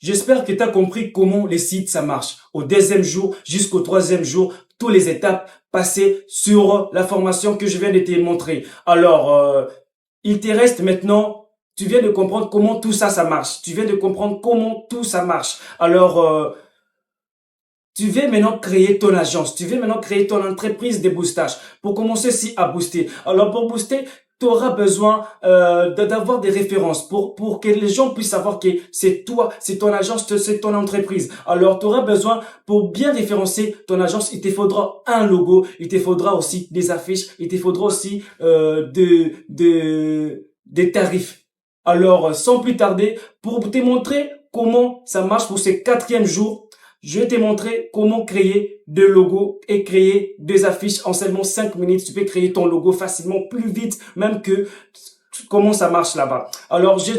J'espère que tu as compris comment les sites ça marche. Au deuxième jour jusqu'au troisième jour, toutes les étapes passées sur la formation que je viens de te montrer. Alors, il te reste maintenant, tu viens de comprendre comment tout ça, ça marche. Tu viens de comprendre comment tout ça marche. Alors, tu veux maintenant créer ton agence, tu veux maintenant créer ton entreprise de boostage pour commencer aussi à booster. Alors pour booster, tu auras besoin d'avoir des références pour que les gens puissent savoir que c'est toi, c'est ton agence, c'est ton entreprise. Alors tu auras besoin, pour bien référencer ton agence, il te faudra un logo, il te faudra aussi des affiches, il te faudra aussi des tarifs. Alors sans plus tarder, pour te montrer comment ça marche pour ce quatrième jour, je vais te montrer comment créer des logos et créer des affiches en seulement 5 minutes. Tu peux créer ton logo facilement, plus vite même que comment ça marche là-bas. Alors, je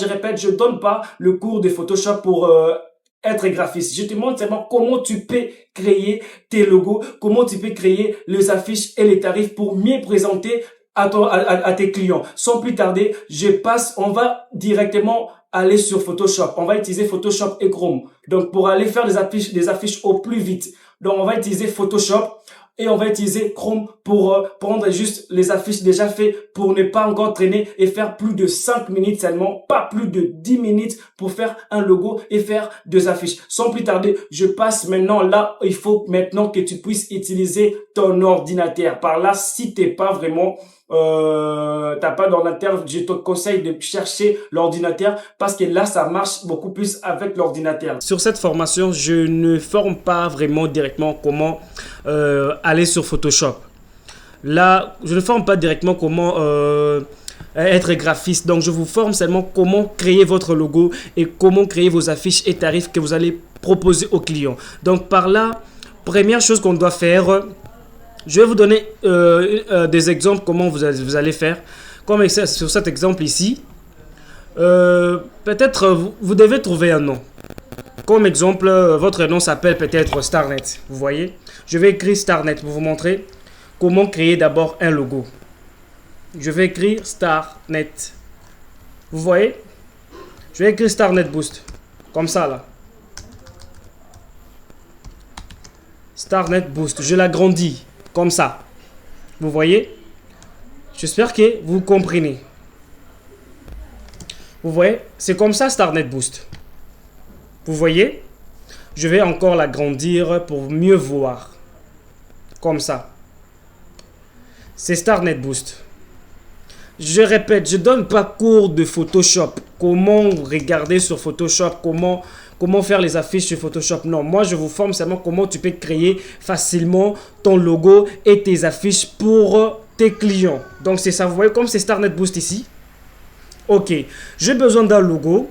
répète, je donne pas le cours de Photoshop pour être graphiste. Je te montre seulement comment tu peux créer tes logos, comment tu peux créer les affiches et les tarifs pour mieux présenter à tes clients. Sans plus tarder, on va directement aller sur Photoshop. On va utiliser Photoshop et Chrome. Donc, pour aller faire des affiches au plus vite. Donc, on va utiliser Photoshop et on va utiliser Chrome pour prendre juste les affiches déjà faites pour ne pas encore traîner et faire plus de 5 minutes seulement, pas plus de 10 minutes pour faire un logo et faire des affiches. Sans plus tarder, je passe maintenant là, il faut maintenant que tu puisses utiliser ton ordinateur. Par là, si t'es pas vraiment t'as pas d'ordinateur, je te conseille de chercher l'ordinateur parce que là ça marche beaucoup plus avec l'ordinateur. Sur cette formation, je ne forme pas vraiment directement comment aller sur Photoshop. Là, je ne forme pas directement comment être graphiste. Donc, je vous forme seulement comment créer votre logo et comment créer vos affiches et tarifs que vous allez proposer aux clients. Donc, par là, première chose qu'on doit faire, je vais vous donner des exemples comment vous allez faire. Comme sur cet exemple ici, peut-être vous devez trouver un nom. Comme exemple, votre nom s'appelle peut-être Starnet. Vous voyez, je vais écrire Starnet pour vous montrer comment créer d'abord un logo. Je vais écrire Starnet. Vous voyez, je vais écrire Starnet Boost. Comme ça là. Starnet Boost. Je l'agrandis. Comme ça. Vous voyez? J'espère que vous comprenez. Vous voyez? C'est comme ça Starnet Boost. Vous voyez? Je vais encore l'agrandir pour mieux voir. Comme ça. C'est Starnet Boost. Je répète, je ne donne pas cours de Photoshop. Comment regarder sur Photoshop, comment faire les affiches sur Photoshop. Non, moi je vous forme seulement comment tu peux créer facilement ton logo et tes affiches pour tes clients. Donc c'est ça, vous voyez comme c'est Starnet Boost ici. Ok, j'ai besoin d'un logo.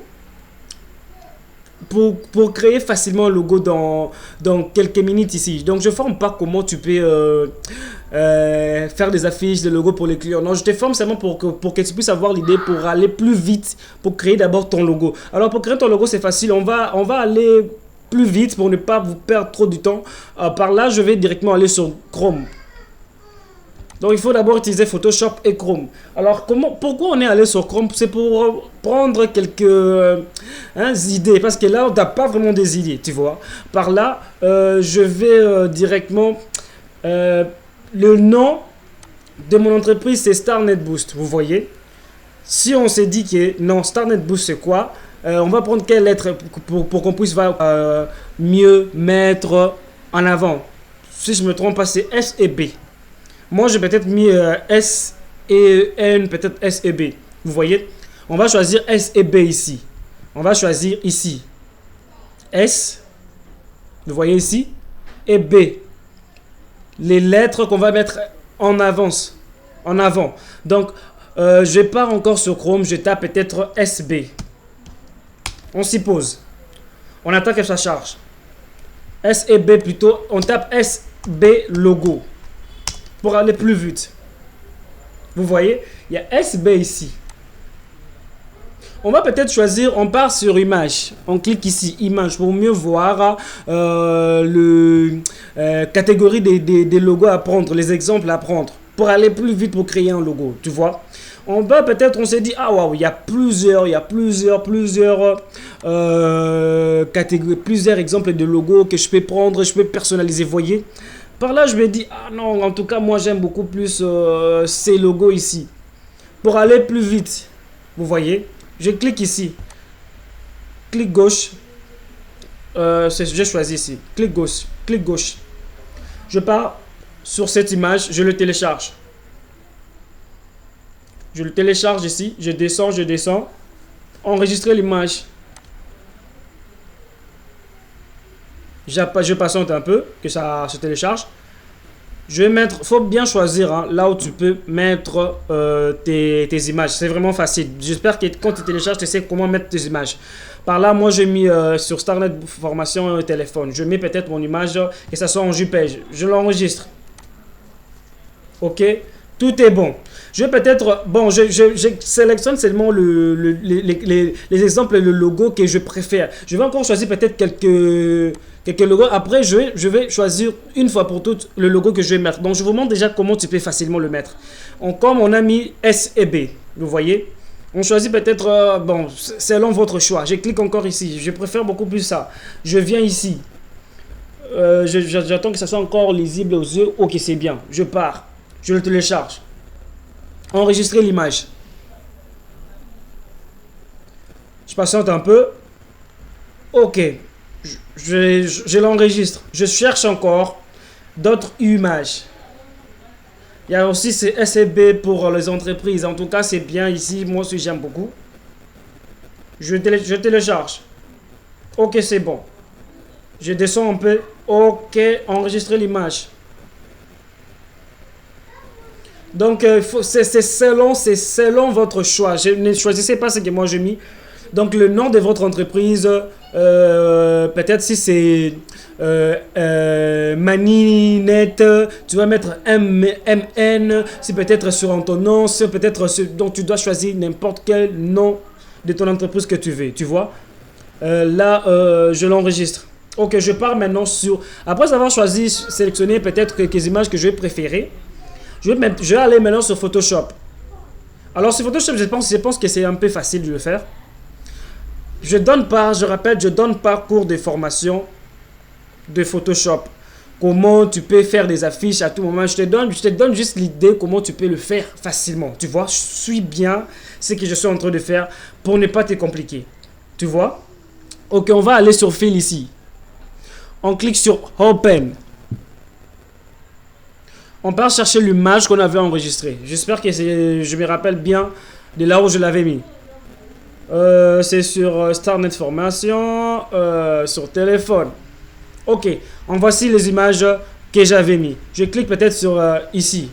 Pour créer facilement un logo dans quelques minutes ici. Donc je ne forme pas comment tu peux faire des affiches, des logos pour les clients. Non, je te forme seulement pour que tu puisses avoir l'idée pour aller plus vite, pour créer d'abord ton logo. Alors pour créer ton logo, c'est facile. On va aller plus vite pour ne pas vous perdre trop du temps. Par là, je vais directement aller sur Chrome. Donc il faut d'abord utiliser Photoshop et Chrome. Alors pourquoi on est allé sur Chrome? C'est pour prendre quelques idées. Parce que là, on n'a pas vraiment des idées, tu vois. Par là, je vais directement... le nom de mon entreprise, c'est Starnet Boost. Vous voyez? Si on s'est dit que non, Starnet Boost, c'est quoi? On va prendre quelle lettre pour qu'on puisse mieux mettre en avant. Si je ne me trompe pas, c'est S et B. Moi, j'ai peut-être mis S et N, peut-être S et B. Vous voyez? On va choisir S et B ici. On va choisir ici. S. Vous voyez ici? Et B. Les lettres qu'on va mettre en avance. En avant. Donc, je pars encore sur Chrome. Je tape peut-être SB. On s'y pose. On attend que ça charge. S et B plutôt. On tape SB logo. Pour aller plus vite. Vous voyez, il y a SB ici. On va peut-être choisir, on part sur image. On clique ici, image, pour mieux voir catégorie des logos à prendre, les exemples à prendre. Pour aller plus vite pour créer un logo, tu vois. On va peut-être, on s'est dit, ah waouh, il y a plusieurs plusieurs exemples de logos que je peux prendre, je peux personnaliser, voyez. Par là, je me dis, ah non, en tout cas, moi, j'aime beaucoup plus ces logos ici. Pour aller plus vite, vous voyez, je clique ici. Clic gauche. J'ai choisi ici. Clic gauche. Clic gauche. Je pars sur cette image, je le télécharge. Je le télécharge ici, je descends. Enregistrer l'image. Je patiente un peu, que ça se télécharge. Je vais mettre, faut bien choisir hein, là où tu peux mettre tes images. C'est vraiment facile. J'espère que quand tu télécharges, tu sais comment mettre tes images. Par là, moi, j'ai mis sur Starnet Formation téléphone. Je mets peut-être mon image et ça soit en JPEG. Je l'enregistre. Ok, tout est bon. Je vais peut-être, bon, je sélectionne seulement les exemples et le logo que je préfère. Je vais encore choisir peut-être quelques logos. Après, je vais choisir une fois pour toutes le logo que je vais mettre. Donc, je vous montre déjà comment tu peux facilement le mettre. Comme on a mis S et B, vous voyez. On choisit peut-être, bon, selon votre choix. Je clique encore ici. Je préfère beaucoup plus ça. Je viens ici. J'attends que ça soit encore lisible aux yeux. Ok, c'est bien. Je pars. Je le télécharge. Enregistrer l'image. Je patiente un peu. Ok. Je l'enregistre. Je cherche encore d'autres images. Il y a aussi ces SEB pour les entreprises. En tout cas, c'est bien ici. Moi aussi, j'aime beaucoup. Je télécharge. Ok, c'est bon. Je descends un peu. Ok, enregistrer l'image. Donc, c'est selon votre choix. Ne choisissez pas ce que moi j'ai mis. Donc, le nom de votre entreprise, peut-être si c'est Maninet, tu vas mettre MN, si peut-être sur ton nom, peut-être donc tu dois choisir n'importe quel nom de ton entreprise que tu veux, tu vois. Là, je l'enregistre. Ok, je pars maintenant sur... Après avoir choisi, sélectionné peut-être quelques images que je vais préférer, je vais aller maintenant sur Photoshop. Alors sur Photoshop, je pense que c'est un peu facile de le faire. Je rappelle, je donne pas cours de formation de Photoshop. Comment tu peux faire des affiches à tout moment. Je te donne juste l'idée comment tu peux le faire facilement. Tu vois, je suis bien ce que je suis en train de faire pour ne pas te compliquer. Tu vois? Ok, on va aller sur File ici. On clique sur Open. On part chercher l'image qu'on avait enregistrée. J'espère que je me rappelle bien de là où je l'avais mis. C'est sur Starnet Formation, sur téléphone. Ok, en voici les images que j'avais mis. Je clique peut-être sur ici.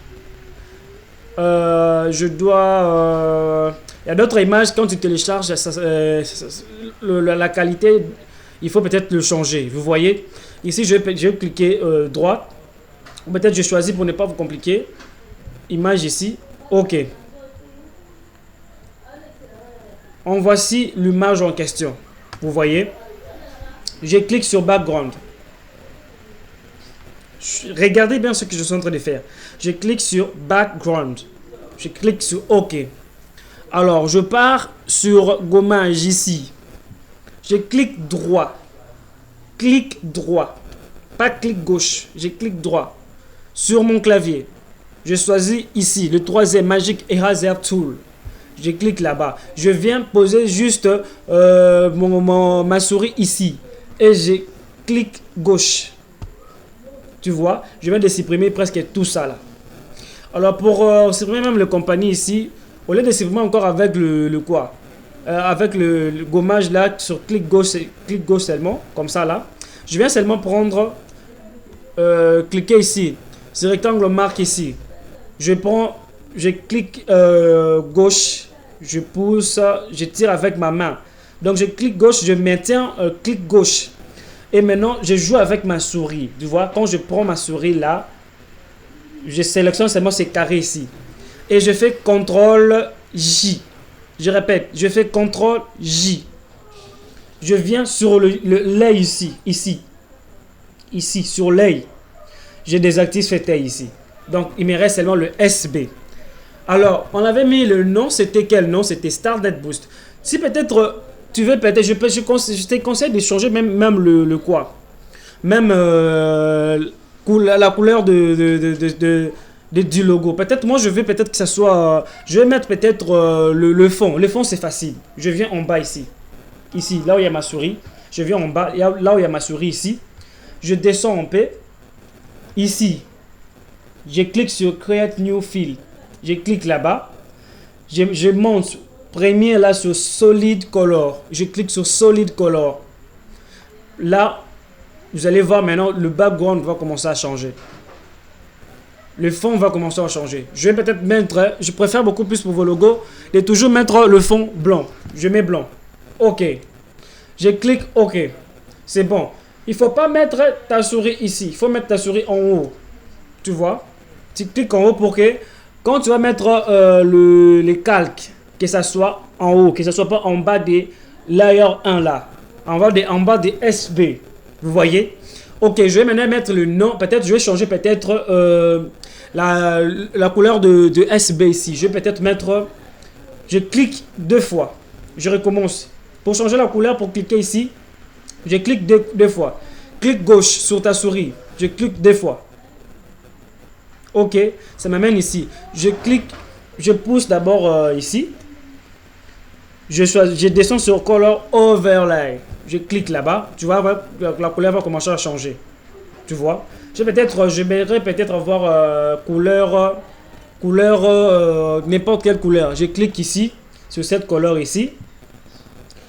Il y a d'autres images, quand tu télécharges, la qualité, il faut peut-être le changer. Vous voyez, ici je vais cliquer droite. Peut-être je choisis pour ne pas vous compliquer. Image ici. Ok. En voici l'image en question. Vous voyez. Je clique sur background. Regardez bien ce que je suis en train de faire. Je clique sur background. Je clique sur OK. Alors, je pars sur gommage ici. Je clique droit. Clic droit. Pas clic gauche. Je clique droit. Sur mon clavier, je choisis ici le troisième Magic Eraser Tool. Je clique là-bas. Je viens poser juste ma souris ici. Et je clique gauche. Tu vois, je viens de supprimer presque tout ça là. Alors pour supprimer même le compagnie ici, au lieu de supprimer encore avec avec le gommage là sur clic gauche seulement, comme ça là. Je viens seulement prendre, cliquer ici. Ce rectangle marque ici. Je clique gauche, je pousse, je tire avec ma main. Donc je clique gauche, je maintiens clic gauche. Et maintenant, je joue avec ma souris. Tu vois, quand je prends ma souris là, je sélectionne seulement ces carrés ici. Et je fais CTRL J. Je répète, je fais CTRL J. Je viens sur l'œil ici, sur l'œil. Je désactive cet œil ici. Donc, il me reste seulement le SB. Alors, on avait mis le nom, c'était quel nom? C'était Starnet Boost. Si peut-être Tu veux peut-être, je te conseille de changer même le quoi. Même la couleur du logo. Peut-être moi je veux peut-être que ça soit... je vais mettre peut-être le fond. Le fond c'est facile. Je viens en bas ici. Ici, là où il y a ma souris. Je viens en bas, là où il y a ma souris ici. Je descends en paix. Ici. Je clique sur Create New Field. Je clique là-bas. Je monte premier là sur Solid Color. Je clique sur Solid Color. Là, vous allez voir maintenant, le background va commencer à changer. Le fond va commencer à changer. Je vais peut-être mettre, je préfère beaucoup plus pour vos logos, de toujours mettre le fond blanc. Je mets blanc. OK. Je clique OK. C'est bon. Il ne faut pas mettre ta souris ici. Il faut mettre ta souris en haut. Tu vois? Tu cliques en haut pour que quand tu vas mettre les calques, que ça soit en haut, que ça soit pas en bas des layer 1 là. En bas des SB. Vous voyez? Ok, je vais maintenant mettre le nom. Peut-être je vais changer peut-être la couleur de SB ici. Je vais peut-être mettre... je clique 2 fois. Je recommence. Pour changer la couleur, pour cliquer ici, je clique deux fois. Clique gauche sur ta souris. Je clique 2 fois. Ok, ça m'amène ici. Je clique, je pousse d'abord ici. Je descends sur Color Overlay. Je clique là-bas. Tu vois, la couleur va commencer à changer. Tu vois. J'aimerais peut-être avoir couleur n'importe quelle couleur. Je clique ici, sur cette couleur ici.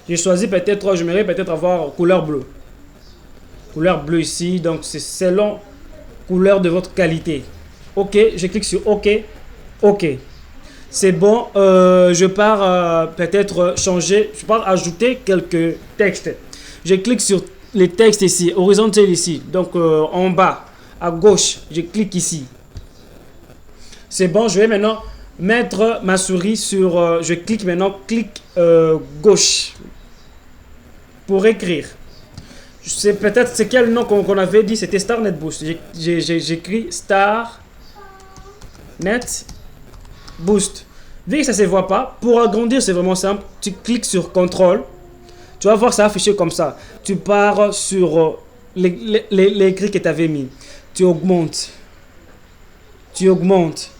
J'ai choisi peut-être, j'aimerais peut-être avoir couleur bleue. Couleur bleue ici, donc c'est selon couleur de votre qualité. Ok, je clique sur OK. OK. C'est bon, je pars peut-être changer, je pars ajouter quelques textes. Je clique sur les textes ici, horizontal ici, donc en bas, à gauche, je clique ici. C'est bon, je vais maintenant mettre ma souris sur, je clique maintenant, clic gauche pour écrire. C'est peut-être, c'est quel nom qu'on avait dit, c'était StarNet Boost. J'écris StarNet Boost. Vu que ça ne se voit pas, pour agrandir, c'est vraiment simple. Tu cliques sur CTRL. Tu vas voir ça affiché comme ça. Tu pars sur l'écrit que tu avais mis. Tu augmentes. Tu augmentes.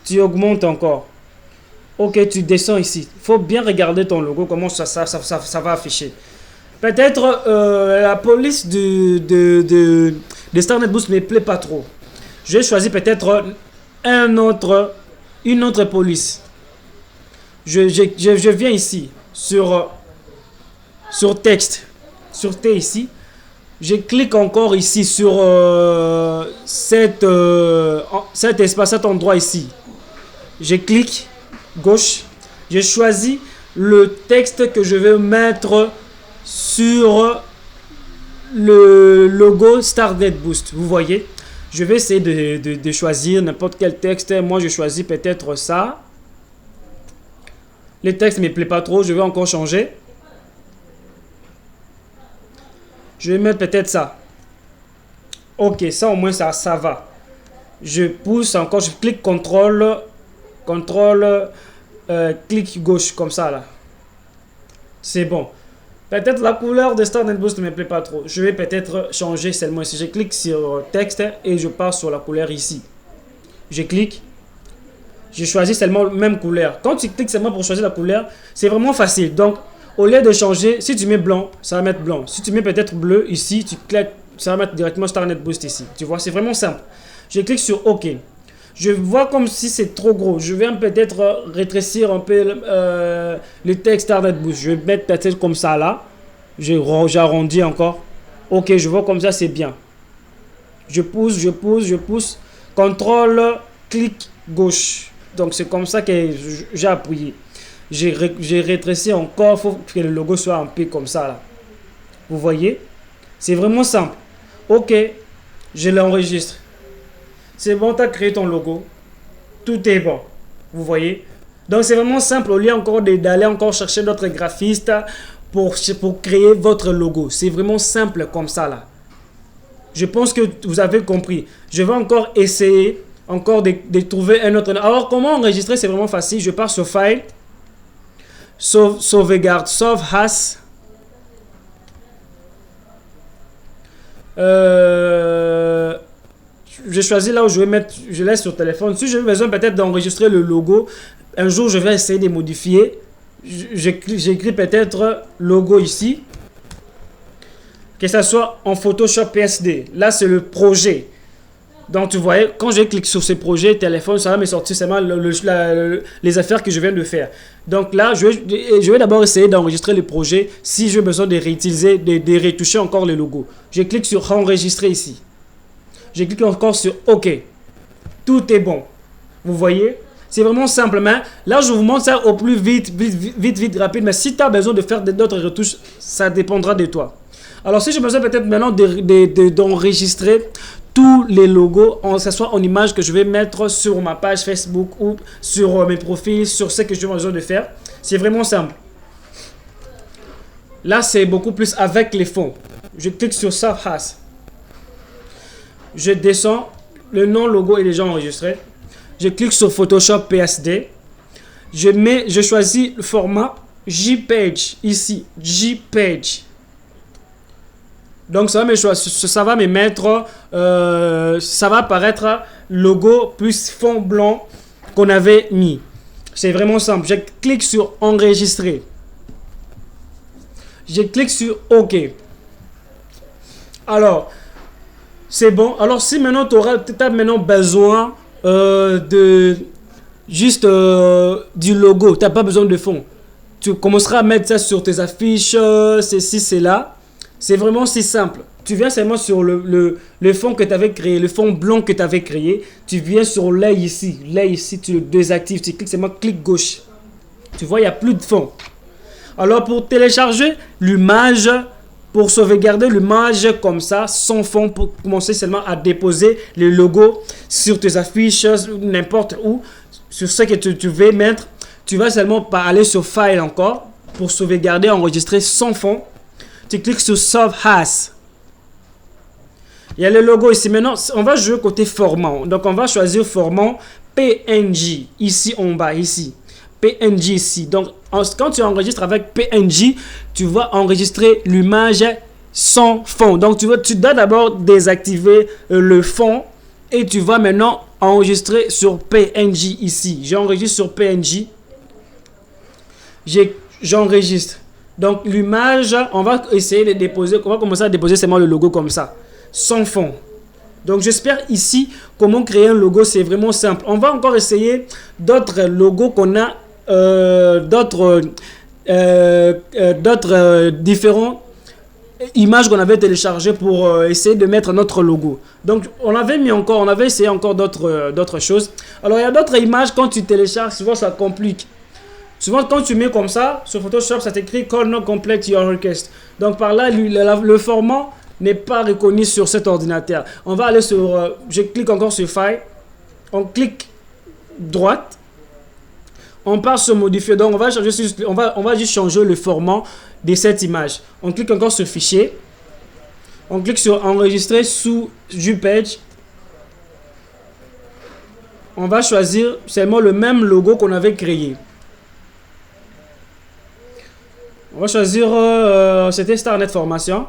Tu augmentes encore. Ok, tu descends ici. Il faut bien regarder ton logo, comment ça va afficher. Peut-être la police de StarNet Boost ne me plaît pas trop. Je vais choisir peut-être une autre police. Je viens ici sur texte, sur T ici. Je clique encore ici sur cet espace, cet endroit ici. Je clique gauche. Je choisis le texte que je vais mettre sur le logo StarNet Boost. Vous voyez? Je vais essayer de choisir n'importe quel texte. Moi, je choisis peut-être ça. Les textes ne me plaisent pas trop. Je vais encore changer. Je vais mettre peut-être ça. Ok, ça au moins, ça va. Je pousse encore. Je clique CTRL. Clic gauche, comme ça, là. C'est bon. Peut-être la couleur de StarNet Boost ne me plaît pas trop. Je vais peut-être changer seulement ici. Je clique sur texte et je pars sur la couleur ici. Je clique. Je choisis seulement la même couleur. Quand tu cliques seulement pour choisir la couleur, c'est vraiment facile. Donc, au lieu de changer, si tu mets blanc, ça va mettre blanc. Si tu mets peut-être bleu ici, tu cliques, ça va mettre directement StarNet Boost ici. Tu vois, c'est vraiment simple. Je clique sur OK. Je vois comme si c'est trop gros. Je vais peut-être rétrécir un peu le texte StarNet Boost. Je vais mettre peut-être comme ça là. J'arrondis encore. Ok, je vois comme ça, c'est bien. Je pousse. CTRL, clic gauche. Donc c'est comme ça que j'ai appuyé. J'ai rétréci encore. Il faut que le logo soit un peu comme ça là. Vous voyez? C'est vraiment simple. Ok, je l'enregistre. C'est bon, tu as créé ton logo. Tout est bon. Vous voyez? Donc, c'est vraiment simple. Au lieu encore d'aller encore chercher d'autres graphistes pour créer votre logo. C'est vraiment simple comme ça, là. Je pense que vous avez compris. Je vais encore essayer de trouver un autre. Alors, comment enregistrer? C'est vraiment facile. Je pars sur File. Sauvegarde, sauve as. Je choisis là où je vais mettre, je laisse sur téléphone. Si j'ai besoin peut-être d'enregistrer le logo, un jour je vais essayer de modifier. J'écris peut-être logo ici. Que ça soit en Photoshop PSD. Là c'est le projet. Donc tu voyais, quand je clique sur ce projet téléphone, ça va me sortir seulement les affaires que je viens de faire. Donc là, je vais d'abord essayer d'enregistrer le projet. Si j'ai besoin de réutiliser, de retoucher encore le logo. Je clique sur enregistrer ici. Je clique encore sur OK. Tout est bon. Vous voyez? C'est vraiment simplement. Là, je vous montre ça au plus vite, rapide. Mais si tu as besoin de faire d'autres retouches, ça dépendra de toi. Alors, si j'ai besoin peut-être maintenant d'enregistrer tous les logos, que ce soit en image que je vais mettre sur ma page Facebook ou sur mes profils, sur ce que j'ai besoin de faire, c'est vraiment simple. Là, c'est beaucoup plus avec les fonds. Je clique sur Save As. Je descends. Le nom logo est déjà enregistré. Je clique sur Photoshop PSD. Je choisis le format JPEG ici. JPEG. Donc ça va me mettre, ça va apparaître logo plus fond blanc qu'on avait mis. C'est vraiment simple. Je clique sur enregistrer. Je clique sur OK. Alors, c'est bon. Alors si maintenant tu as maintenant besoin juste du logo, tu n'as pas besoin de fond. Tu commenceras à mettre ça sur tes affiches, ceci, cela. C'est vraiment si simple. Tu viens seulement sur le fond que tu avais créé, le fond blanc que tu avais créé. Tu viens sur l'œil ici. L'œil ici, tu le désactives. Tu cliques seulement clic gauche. Tu vois, il n'y a plus de fond. Alors, pour télécharger l'image, pour sauvegarder l'image comme ça, sans fond, pour commencer seulement à déposer le logo sur tes affiches, n'importe où, sur ce que tu veux mettre, tu vas seulement pas aller sur File encore, pour sauvegarder, enregistrer sans fond. Tu cliques sur Save As. Il y a le logo ici. Maintenant, on va jouer côté format. Donc, on va choisir format PNG. Ici en bas, ici. PNG ici. Donc, quand tu enregistres avec PNG, tu vas enregistrer l'image sans fond. Donc, tu dois d'abord désactiver le fond et tu vas maintenant enregistrer sur PNG ici. J'enregistre sur PNG. J'enregistre. Donc, l'image, on va essayer de déposer, on va commencer à déposer seulement le logo comme ça, sans fond. Donc, j'espère ici comment créer un logo, c'est vraiment simple. On va encore essayer d'autres logos qu'on a, d'autres différents images qu'on avait téléchargées pour essayer de mettre notre logo. Donc, on avait essayé encore d'autres choses. Alors, il y a d'autres images, quand tu télécharges, souvent ça complique. Souvent, quand tu mets comme ça, sur Photoshop, ça t'écrit Call not complete your request. Donc, par là, le format n'est pas reconnu sur cet ordinateur. On va aller sur... je clique encore sur File. On clique droite. On part sur Modifier. Donc, on va juste changer le format de cette image. On clique encore sur Fichier. On clique sur Enregistrer sous JPEG. On va choisir seulement le même logo qu'on avait créé. On va choisir, c'était Starnet Formation.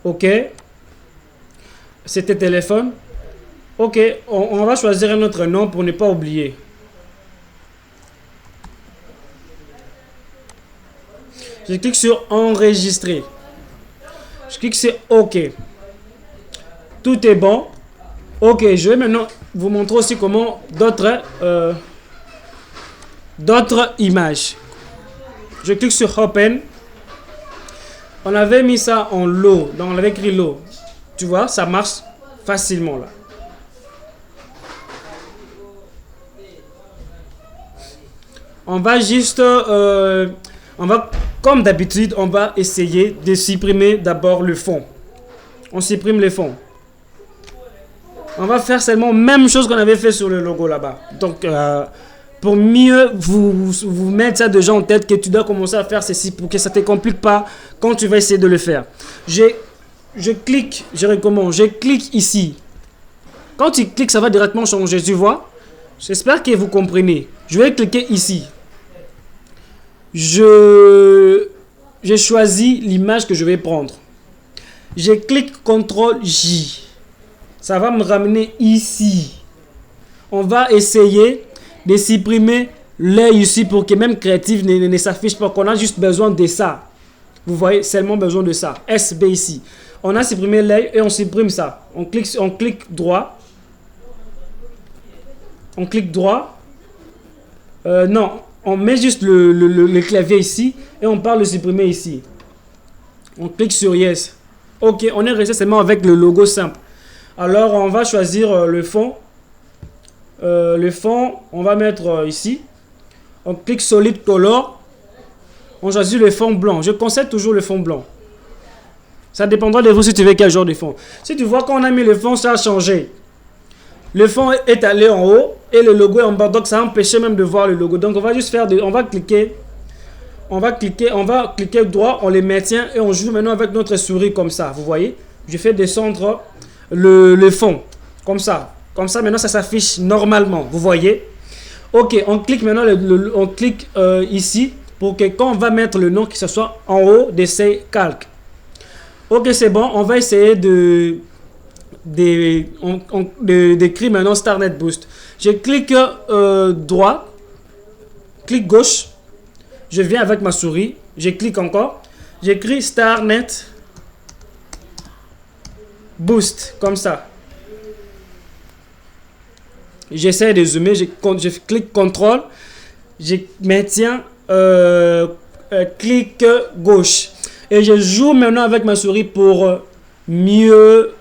OK. C'était téléphone. OK. On va choisir un autre nom pour ne pas oublier. Je clique sur enregistrer. Je clique sur OK. Tout est bon. OK. Je vais maintenant vous montrer aussi comment d'autres images. Je clique sur Open. On avait mis ça en low. Donc on avait écrit low. Tu vois, ça marche facilement là. On va juste... comme d'habitude, on va essayer de supprimer d'abord le fond. On supprime le fond. On va faire seulement la même chose qu'on avait fait sur le logo là-bas. Donc... pour mieux vous mettre ça déjà en tête que tu dois commencer à faire ceci pour que ça ne te complique pas quand tu vas essayer de le faire. Je clique, je recommande, je clique ici. Quand tu cliques, ça va directement changer, tu vois. J'espère que vous comprenez. Je vais cliquer ici. Je choisis l'image que je vais prendre. Je clique CTRL J. Ça va me ramener ici. On va essayer de supprimer l'œil ici pour que même Creative ne s'affiche pas. Qu'on a juste besoin de ça. Vous voyez, seulement besoin de ça. SB ici. On a supprimé l'œil et on supprime ça. On clique droit. On clique droit. Non, on met juste le clavier ici et on parle de supprimer ici. On clique sur Yes. Ok, on est resté seulement avec le logo simple. Alors, on va choisir le fond. Le fond, on va mettre ici. On clique Solid Color. On choisit le fond blanc. Je conseille toujours le fond blanc. Ça dépendra de vous si tu veux quel genre de fond. Si tu vois qu'on a mis le fond, ça a changé. Le fond est allé en haut et le logo est en bas. Donc, ça a empêché même de voir le logo. Donc, on va juste faire on va cliquer droit, on les maintient et on joue maintenant avec notre souris comme ça. Vous voyez, je fais descendre le fond comme ça. Comme ça, maintenant, ça s'affiche normalement. Vous voyez. Ok, on clique maintenant, on clique ici pour que quand on va mettre le nom, que ce soit en haut de ces calques. Ok, c'est bon. On va essayer d'écrire maintenant StarNet Boost. Je clique droit, clic gauche. Je viens avec ma souris, je clique encore, j'écris StarNet Boost, comme ça. J'essaie de zoomer, je clique CTRL, je maintiens, clic gauche. Et je joue maintenant avec ma souris pour mieux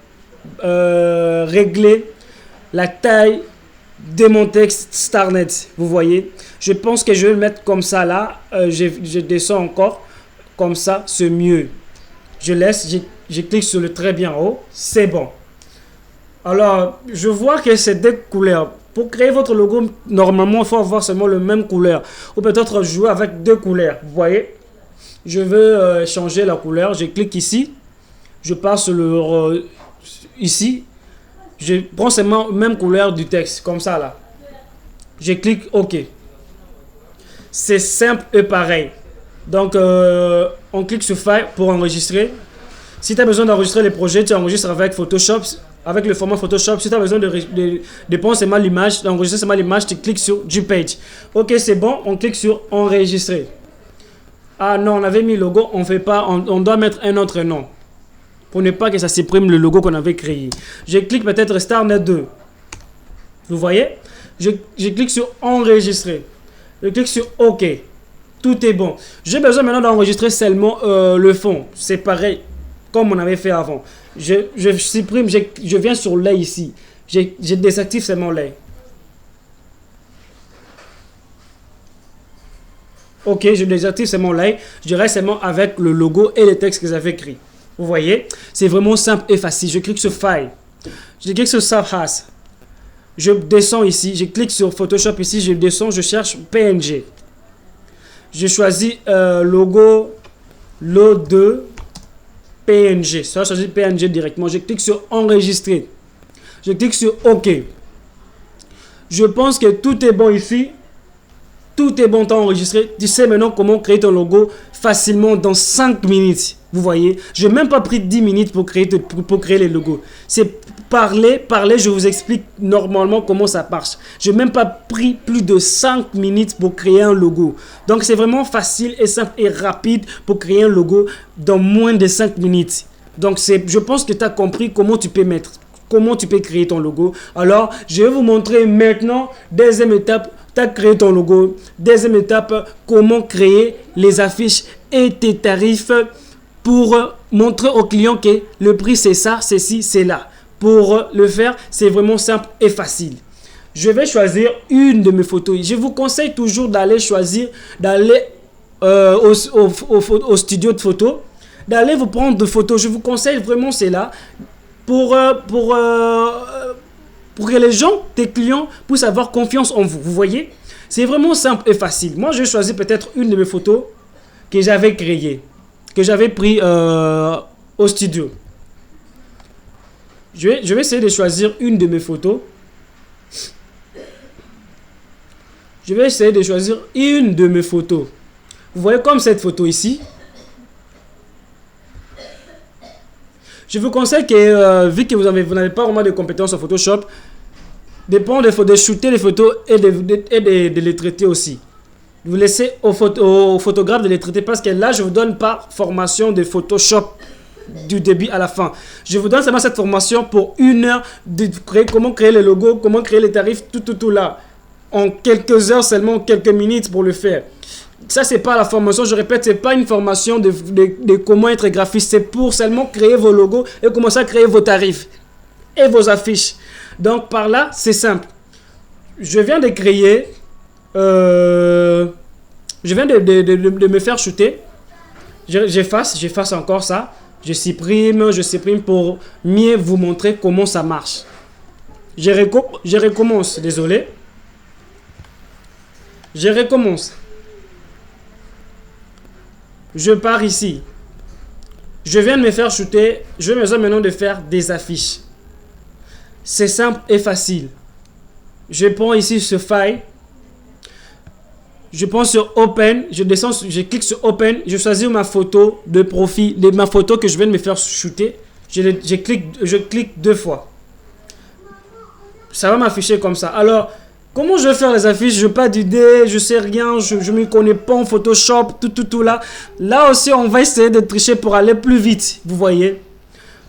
régler la taille de mon texte StarNet. Vous voyez, je pense que je vais le mettre comme ça là. Je descends encore comme ça, c'est mieux. Je laisse, je clique sur le trait bien haut, c'est bon. Alors, je vois que c'est deux couleurs. Pour créer votre logo, normalement, il faut avoir seulement le même couleur. Ou peut-être jouer avec deux couleurs. Vous voyez, je veux changer la couleur. Je clique ici. Je passe sur ici. Je prends seulement la même couleur du texte, comme ça là. Je clique OK. C'est simple et pareil. Donc, on clique sur File pour enregistrer. Si tu as besoin d'enregistrer les projets, tu enregistres avec Photoshop, avec le format Photoshop. Si tu as besoin de prendre seulement l'image, d'enregistrer seulement l'image, tu cliques sur JPEG. OK, c'est bon. On clique sur Enregistrer. Ah non, on avait mis logo, on fait pas, on doit mettre un autre nom. Pour ne pas que ça supprime le logo qu'on avait créé. Je clique peut-être StarNet 2. Vous voyez? Je clique sur Enregistrer. Je clique sur OK. Tout est bon. J'ai besoin maintenant d'enregistrer seulement le fond. C'est pareil comme on avait fait avant. Je supprime, je viens sur l'œil ici. Je désactive seulement l'œil. OK, je désactive seulement l'œil. Je reste seulement avec le logo et les textes que j'avais écrits. Vous voyez, c'est vraiment simple et facile. Je clique sur File. Je clique sur Save As. Je descends ici. Je clique sur Photoshop ici. Je descends. Je cherche PNG. Je choisis logo LO2 PNG. Ça, je choisis PNG directement. Je clique sur Enregistrer. Je clique sur OK. Je pense que tout est bon ici. Tout est bon, t'as enregistré. Tu sais maintenant comment créer ton logo facilement dans 5 minutes. Vous voyez, je n'ai même pas pris 10 minutes pour créer les logos. C'est parler, je vous explique normalement comment ça marche. Je n'ai même pas pris plus de 5 minutes pour créer un logo. Donc, c'est vraiment facile et simple et rapide pour créer un logo dans moins de 5 minutes. Donc, je pense que tu as compris comment tu peux créer ton logo. Alors, je vais vous montrer maintenant, deuxième étape, tu as créé ton logo. Deuxième étape, comment créer les affiches et tes tarifs pour montrer au client que le prix c'est ça, c'est ci, c'est là. Pour le faire, c'est vraiment simple et facile. Je vais choisir une de mes photos. Je vous conseille toujours d'aller au studio de photo, d'aller vous prendre des photos. Je vous conseille vraiment c'est là pour que les gens, tes clients, puissent avoir confiance en vous. Vous voyez, c'est vraiment simple et facile. Moi, je choisis peut-être une de mes photos que j'avais créée, que j'avais pris au studio. Je vais essayer de choisir une de mes photos. Je vais essayer de choisir une de mes photos Vous voyez comme cette photo ici. Je vous conseille que, vu que vous n'avez pas vraiment de compétences en Photoshop, de prendre de shooter les photos et de les traiter aussi. Vous laissez au photographe de les traiter parce que là, je vous donne pas formation de Photoshop du début à la fin. Je vous donne seulement cette formation pour 1 heure de créer, comment créer les logos, comment créer les tarifs, tout là. En quelques heures seulement, quelques minutes pour le faire. Ça, c'est pas la formation, je répète, c'est pas une formation de comment être graphiste. C'est pour seulement créer vos logos et commencer à créer vos tarifs et vos affiches. Donc, par là, c'est simple. Je viens de créer... je viens de me faire shooter. J'efface encore ça. Je supprime pour mieux vous montrer comment ça marche. Je recommence, désolé. Je recommence. Je pars ici. Je viens de me faire shooter. Je me besoin maintenant de faire des affiches. C'est simple et facile. Je prends ici ce file. Je prends sur Open. Je descends, je clique sur Open. Je choisis ma photo de profil, ma photo que je viens de me faire shooter. Je clique 2 fois. Ça va m'afficher comme ça. Alors, comment je vais faire les affiches? Je n'ai pas d'idée, je sais rien, je ne me connais pas en Photoshop, tout là. Là aussi, on va essayer de tricher pour aller plus vite, vous voyez.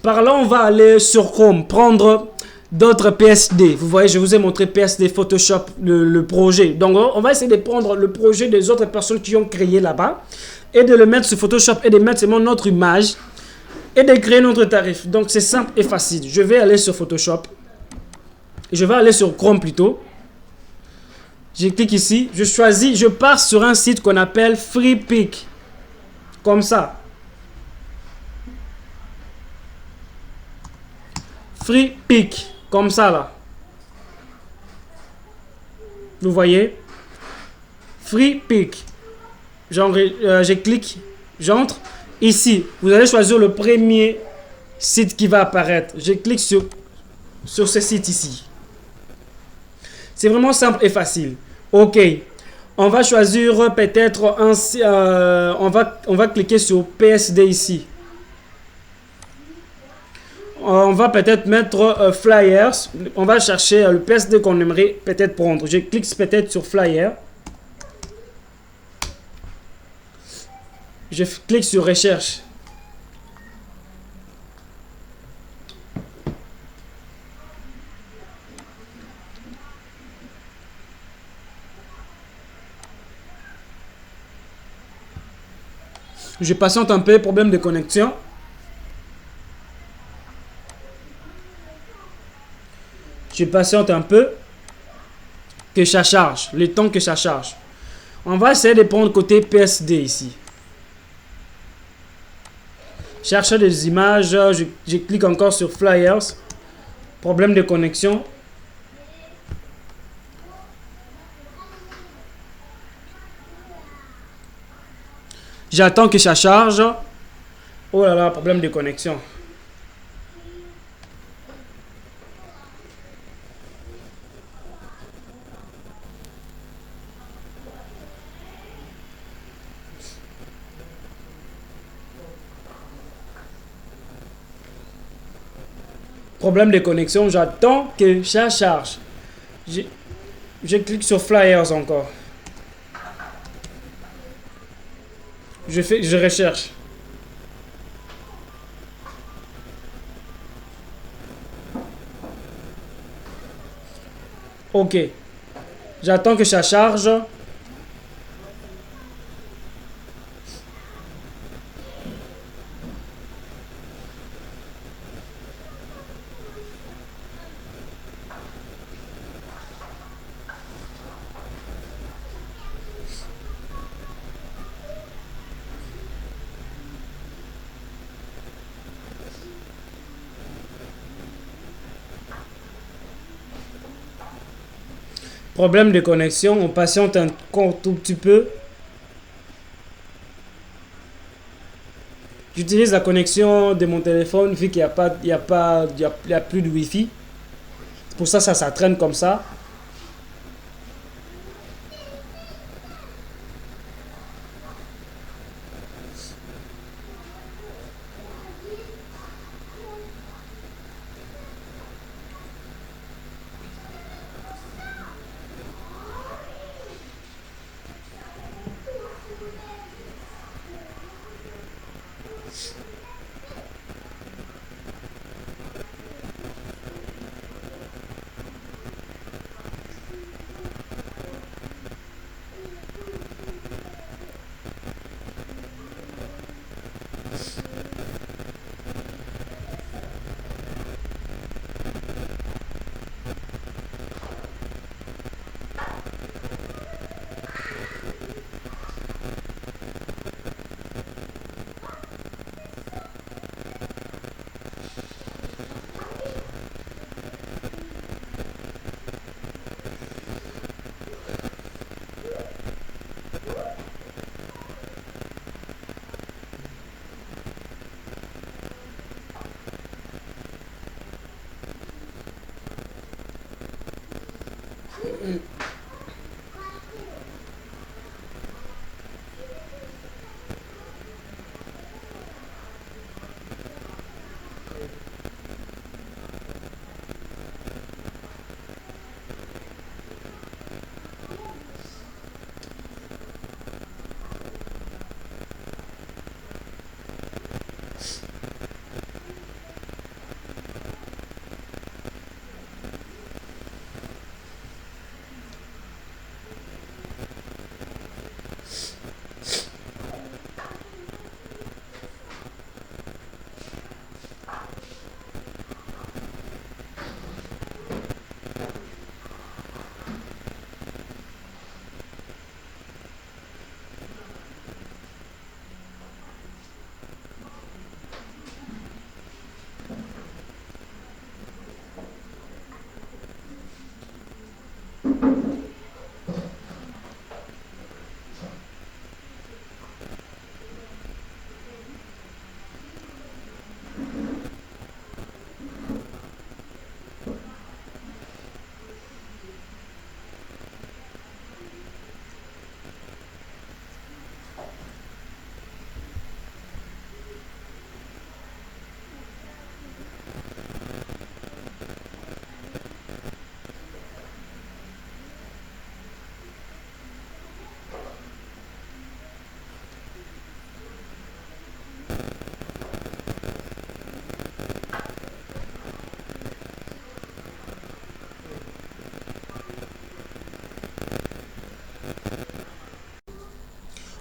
Par là, on va aller sur Chrome, prendre d'autres PSD. Vous voyez, je vous ai montré PSD, Photoshop, le projet. Donc, on va essayer de prendre le projet des autres personnes qui ont créé là-bas et de le mettre sur Photoshop et de mettre seulement notre image et de créer notre tarif. Donc, c'est simple et facile. Je vais aller sur Photoshop. Je vais aller sur Chrome plutôt. Je clique ici, je choisis, je pars sur un site qu'on appelle FreePic. Comme ça. FreePic. Comme ça là. Vous voyez? FreePic. Je clique, j'entre. Ici, vous allez choisir le premier site qui va apparaître. Je clique sur ce site ici. C'est vraiment simple et facile. Ok. On va choisir peut-être un... on va cliquer sur PSD ici. On va peut-être mettre Flyers. On va chercher le PSD qu'on aimerait peut-être prendre. Je clique peut-être sur Flyer. Je clique sur Recherche. Je patiente un peu, problème de connexion. Je patiente un peu que ça charge, le temps que ça charge. On va essayer de prendre côté PSD ici. Chercher des images, je clique encore sur Flyers. Problème de connexion. J'attends que ça charge. Oh là là, problème de connexion. Problème de connexion, j'attends que ça charge. Je clique sur Flyers encore. Je recherche. Ok. J'attends que ça charge. Problème de connexion, on patiente encore tout petit peu. J'utilise la connexion de mon téléphone vu qu'il n'y a plus de Wi-Fi. C'est pour ça ça traîne comme ça.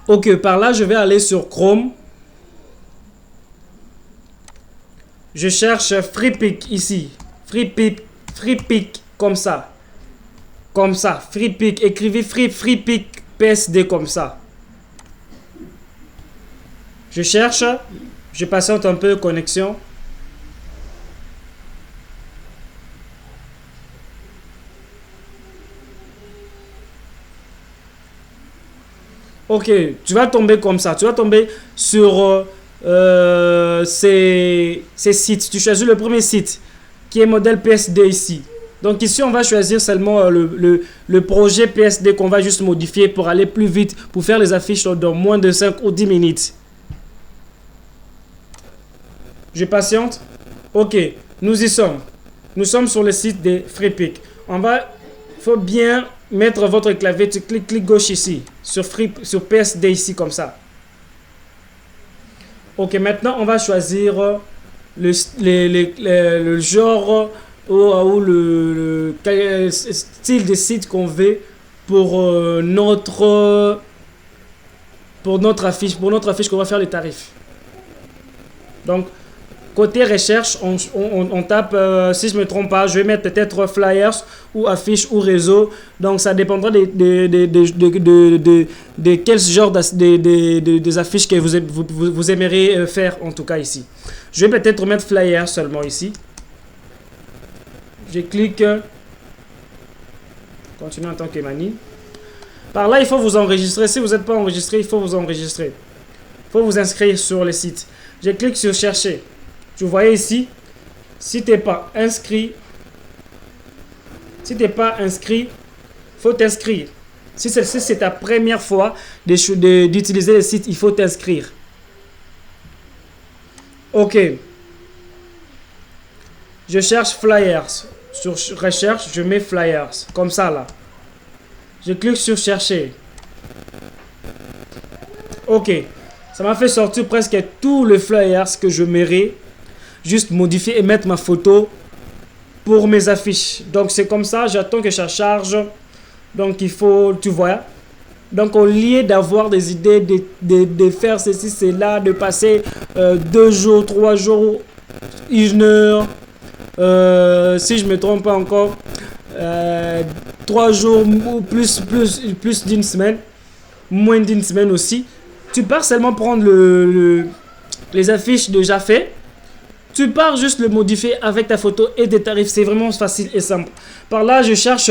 Ok, par là, je vais aller sur Chrome. Je cherche FreePic ici. FreePic, comme ça. Comme ça, FreePic. Écrivez FreePic PSD comme ça. Je cherche. Je patiente un peu, connexion. Ok, tu vas tomber comme ça. Tu vas tomber sur ces sites. Tu choisis le premier site qui est modèle PSD ici. Donc ici, on va choisir seulement le projet PSD qu'on va juste modifier pour aller plus vite, pour faire les affiches dans moins de 5 ou 10 minutes. Je patiente. Ok, nous y sommes. Nous sommes sur le site de FreePic. Il faut bien mettre votre clavier. Tu cliques gauche ici, sur PSD ici, comme ça. Ok, maintenant, on va choisir le genre ou le style de site qu'on veut pour notre affiche. Pour notre affiche qu'on va faire les tarifs. Donc, côté recherche, on tape, si je ne me trompe pas, je vais mettre peut-être flyers ou affiches ou réseau. Donc, ça dépendra de quel genre des affiches que vous aimeriez faire, en tout cas ici. Je vais peut-être mettre flyers seulement ici. Je clique. Continue en tant que mani. Par là, il faut vous enregistrer. Si vous n'êtes pas enregistré, il faut vous enregistrer. Il faut vous inscrire sur le site. Je clique sur chercher. Vous voyez ici, si tu n'es pas inscrit, il faut t'inscrire. Si c'est ta première fois d'utiliser le site, il faut t'inscrire. Ok. Je cherche flyers. Sur recherche, je mets flyers. Comme ça là. Je clique sur chercher. Ok. Ça m'a fait sortir presque tous les flyers que je mérite. Juste modifier et mettre ma photo pour mes affiches. Donc c'est comme ça, j'attends que ça charge. Donc il faut, tu vois. Donc au lieu d'avoir des idées, de faire ceci, cela, de passer 2 jours, 3 jours, 1 heure, si je ne me trompe pas encore, 3 jours ou plus d'une semaine, moins d'une semaine aussi. Tu pars seulement prendre les affiches déjà faites. Tu pars juste le modifier avec ta photo et des tarifs. C'est vraiment facile et simple. Par là, je cherche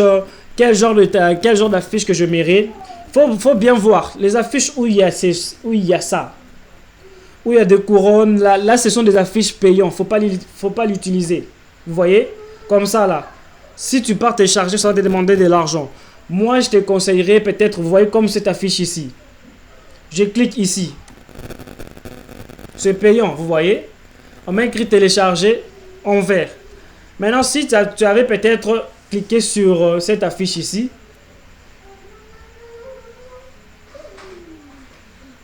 quel genre d'affiche que je mérite. Faut bien voir. Les affiches où il y a ça. Où il y a des couronnes. Là, ce sont des affiches payantes. Faut pas l'utiliser. Vous voyez? Comme ça, là. Si tu pars télécharger, ça va te demander de l'argent. Moi, je te conseillerais peut-être, vous voyez, comme cette affiche ici. Je clique ici. C'est payant, vous voyez? On m'a écrit télécharger en vert. Maintenant, si tu avais peut-être cliqué sur cette affiche ici.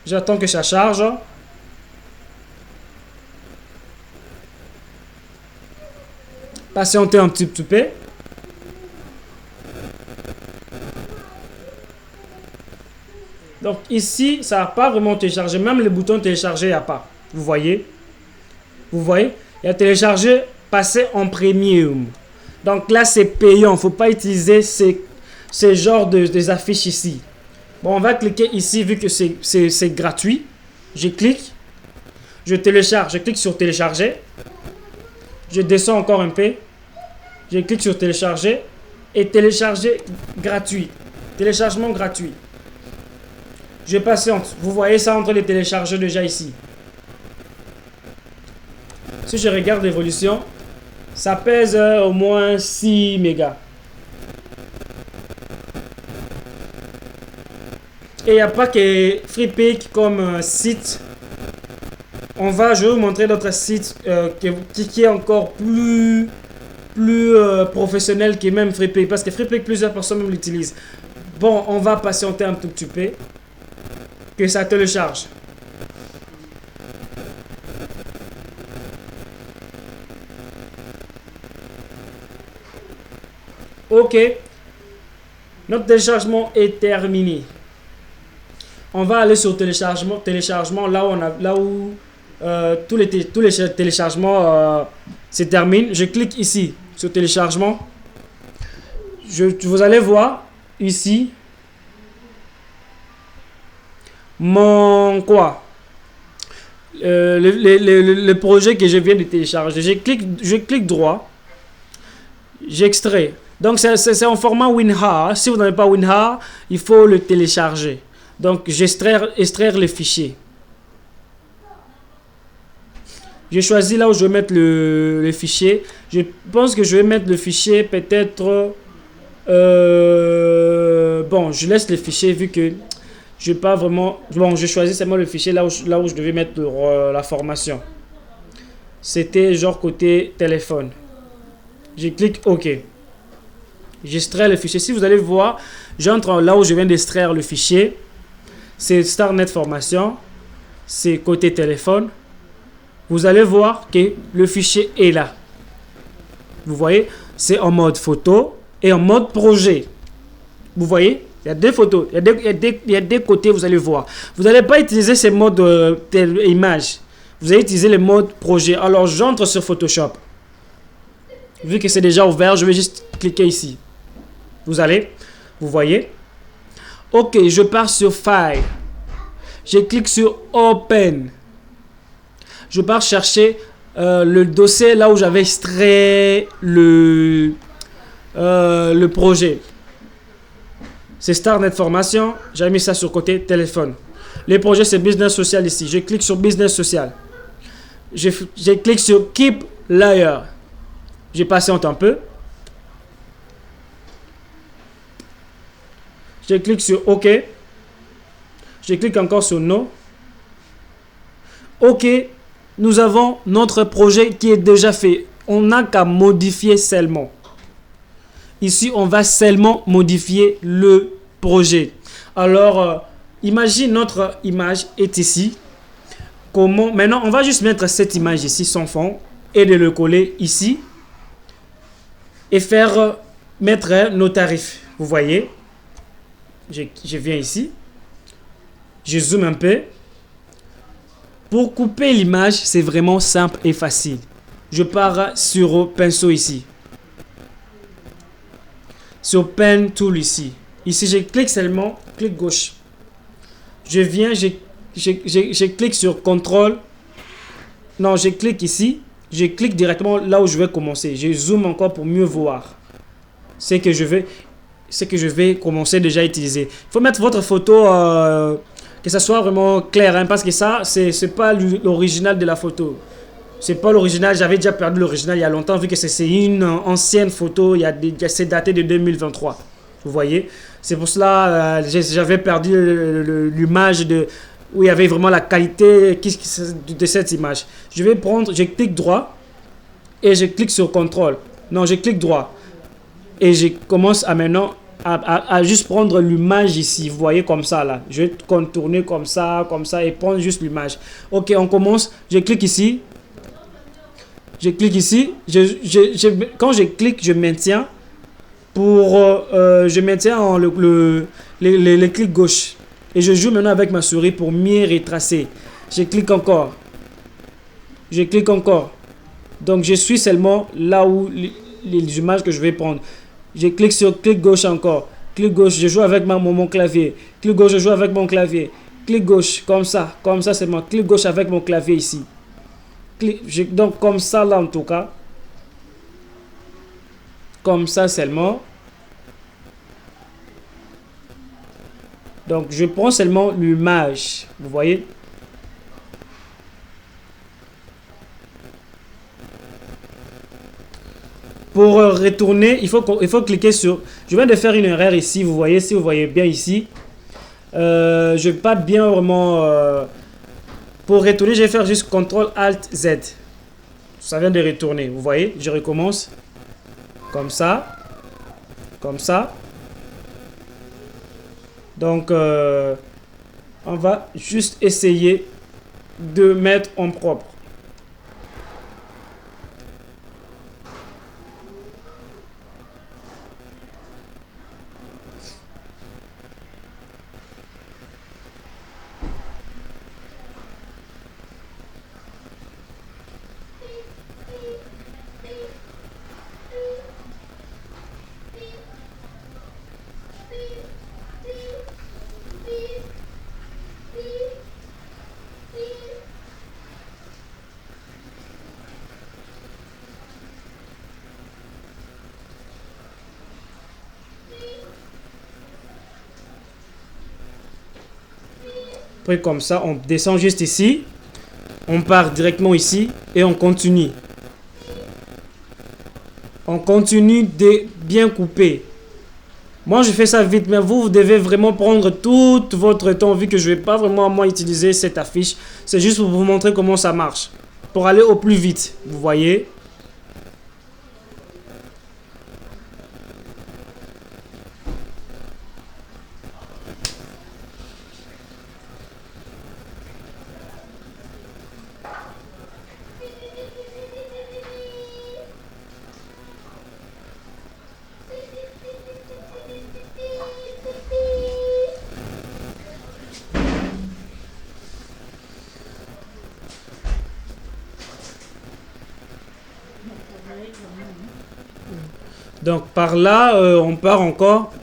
J'attends que ça charge. Patientez un petit peu. Donc ici, ça n'a pas vraiment téléchargé. Même le bouton télécharger, il n'y a pas. Vous voyez? Vous voyez? Il y a téléchargé, passer en premium. Donc là, c'est payant. Il ne faut pas utiliser ces genres des affiches ici. Bon, on va cliquer ici vu que c'est gratuit. Je clique. Je télécharge. Je clique sur télécharger. Je descends encore un peu. Je clique sur télécharger. Et télécharger gratuit. Téléchargement gratuit. Je patiente. Vous voyez ça entre les téléchargeurs déjà ici. Si je regarde l'évolution, ça pèse au moins 6 mégas. Et il n'y a pas que FreePic comme site. Je vais vous montrer d'autres sites qui est encore plus professionnel que même FreePic. Parce que FreePic, plusieurs personnes même l'utilisent. Bon, on va patienter un tout petit peu. Que ça télécharge. Ok. Notre téléchargement est terminé. On va aller sur téléchargement là où tous les téléchargements se terminent. Je clique ici sur téléchargement. Vous allez voir ici le projet que je viens de télécharger. Je clique droit. J'extrais. Donc c'est en format WinRAR. Si vous n'avez pas WinRAR, il faut le télécharger. Donc extraire le fichier. Je choisis là où je vais mettre le fichier. Je pense que je vais mettre le fichier peut-être... bon, je laisse le fichier vu que je n'ai pas vraiment... Bon, je choisis seulement le fichier là où je devais mettre la formation. C'était genre côté téléphone. Je clique OK. J'extrais le fichier. Si vous allez voir, j'entre là où je viens d'extraire le fichier. C'est StarNet Formation. C'est côté téléphone. Vous allez voir que le fichier est là. Vous voyez, c'est en mode photo et en mode projet. Vous voyez, il y a deux photos. Il y a des côtés, vous allez voir. Vous n'allez pas utiliser ces modes image. Vous allez utiliser le mode projet. Alors, j'entre sur Photoshop. Vu que c'est déjà ouvert, je vais juste cliquer ici. Vous voyez. Ok, je pars sur File. Je clique sur Open. Je pars chercher le dossier là où j'avais extrait le projet. C'est StarNet Formation. J'ai mis ça sur côté téléphone. Les projets, c'est Business Social ici. Je clique sur Business Social. Je clique sur Keep Layer. Je patiente un peu. Je clique sur OK. Je clique encore sur No. OK. Nous avons notre projet qui est déjà fait. On n'a qu'à modifier seulement. Ici, on va seulement modifier le projet. Alors, imagine notre image est ici. comment... Maintenant, on va juste mettre cette image ici sans fond et de le coller ici et faire mettre nos tarifs. Vous voyez, je viens ici, je zoome un peu. Pour couper l'image, c'est vraiment simple et facile. Je pars sur pinceau ici. Sur Pen Tool ici. Ici, je clique seulement, clic gauche. Je viens, je clique sur CTRL. Non, je clique ici. Je clique directement là où je vais commencer. Je zoome encore pour mieux voir ce que je vais commencer déjà à utiliser. Il faut mettre votre photo, que ça soit vraiment clair, hein, parce que ça, c'est pas l'original de la photo. C'est pas l'original, j'avais déjà perdu l'original il y a longtemps, vu que c'est une ancienne photo, c'est daté de 2023. Vous voyez, c'est pour cela j'avais perdu l'image où il y avait vraiment la qualité de cette image. Je vais prendre, je clique droit et je clique sur CTRL. Non, je clique droit et je commence à maintenant à juste prendre l'image ici. Vous voyez comme ça là. Je vais contourner comme ça et prendre juste l'image. Ok, on commence. Je clique ici. Je clique ici. Quand je clique, je maintiens. Je maintiens en le clic gauche. Et je joue maintenant avec ma souris pour mieux retracer. Je clique encore. Je clique encore. Donc je suis seulement là où les images que je vais prendre. Je clique sur clic gauche encore. Clic gauche, je joue avec mon clavier. Clic gauche, je joue avec mon clavier. Clic gauche, comme ça seulement. Clic gauche avec mon clavier ici. Donc comme ça là en tout cas. Comme ça seulement. Donc je prends seulement l'image. Vous voyez? Pour retourner, il faut cliquer sur... Je viens de faire une erreur ici, vous voyez, si vous voyez bien ici. Je n'ai pas bien vraiment... pour retourner, je vais faire juste CTRL-ALT-Z. Ça vient de retourner, vous voyez. Je recommence. Comme ça. Comme ça. Donc, on va juste essayer de mettre en propre. Après comme ça, on descend juste ici. On part directement ici et on continue. On continue de bien couper. Moi, je fais ça vite, mais vous devez vraiment prendre tout votre temps, vu que je ne vais pas vraiment moi utiliser cette affiche. C'est juste pour vous montrer comment ça marche. Pour aller au plus vite, vous voyez. Donc par là, on part encore.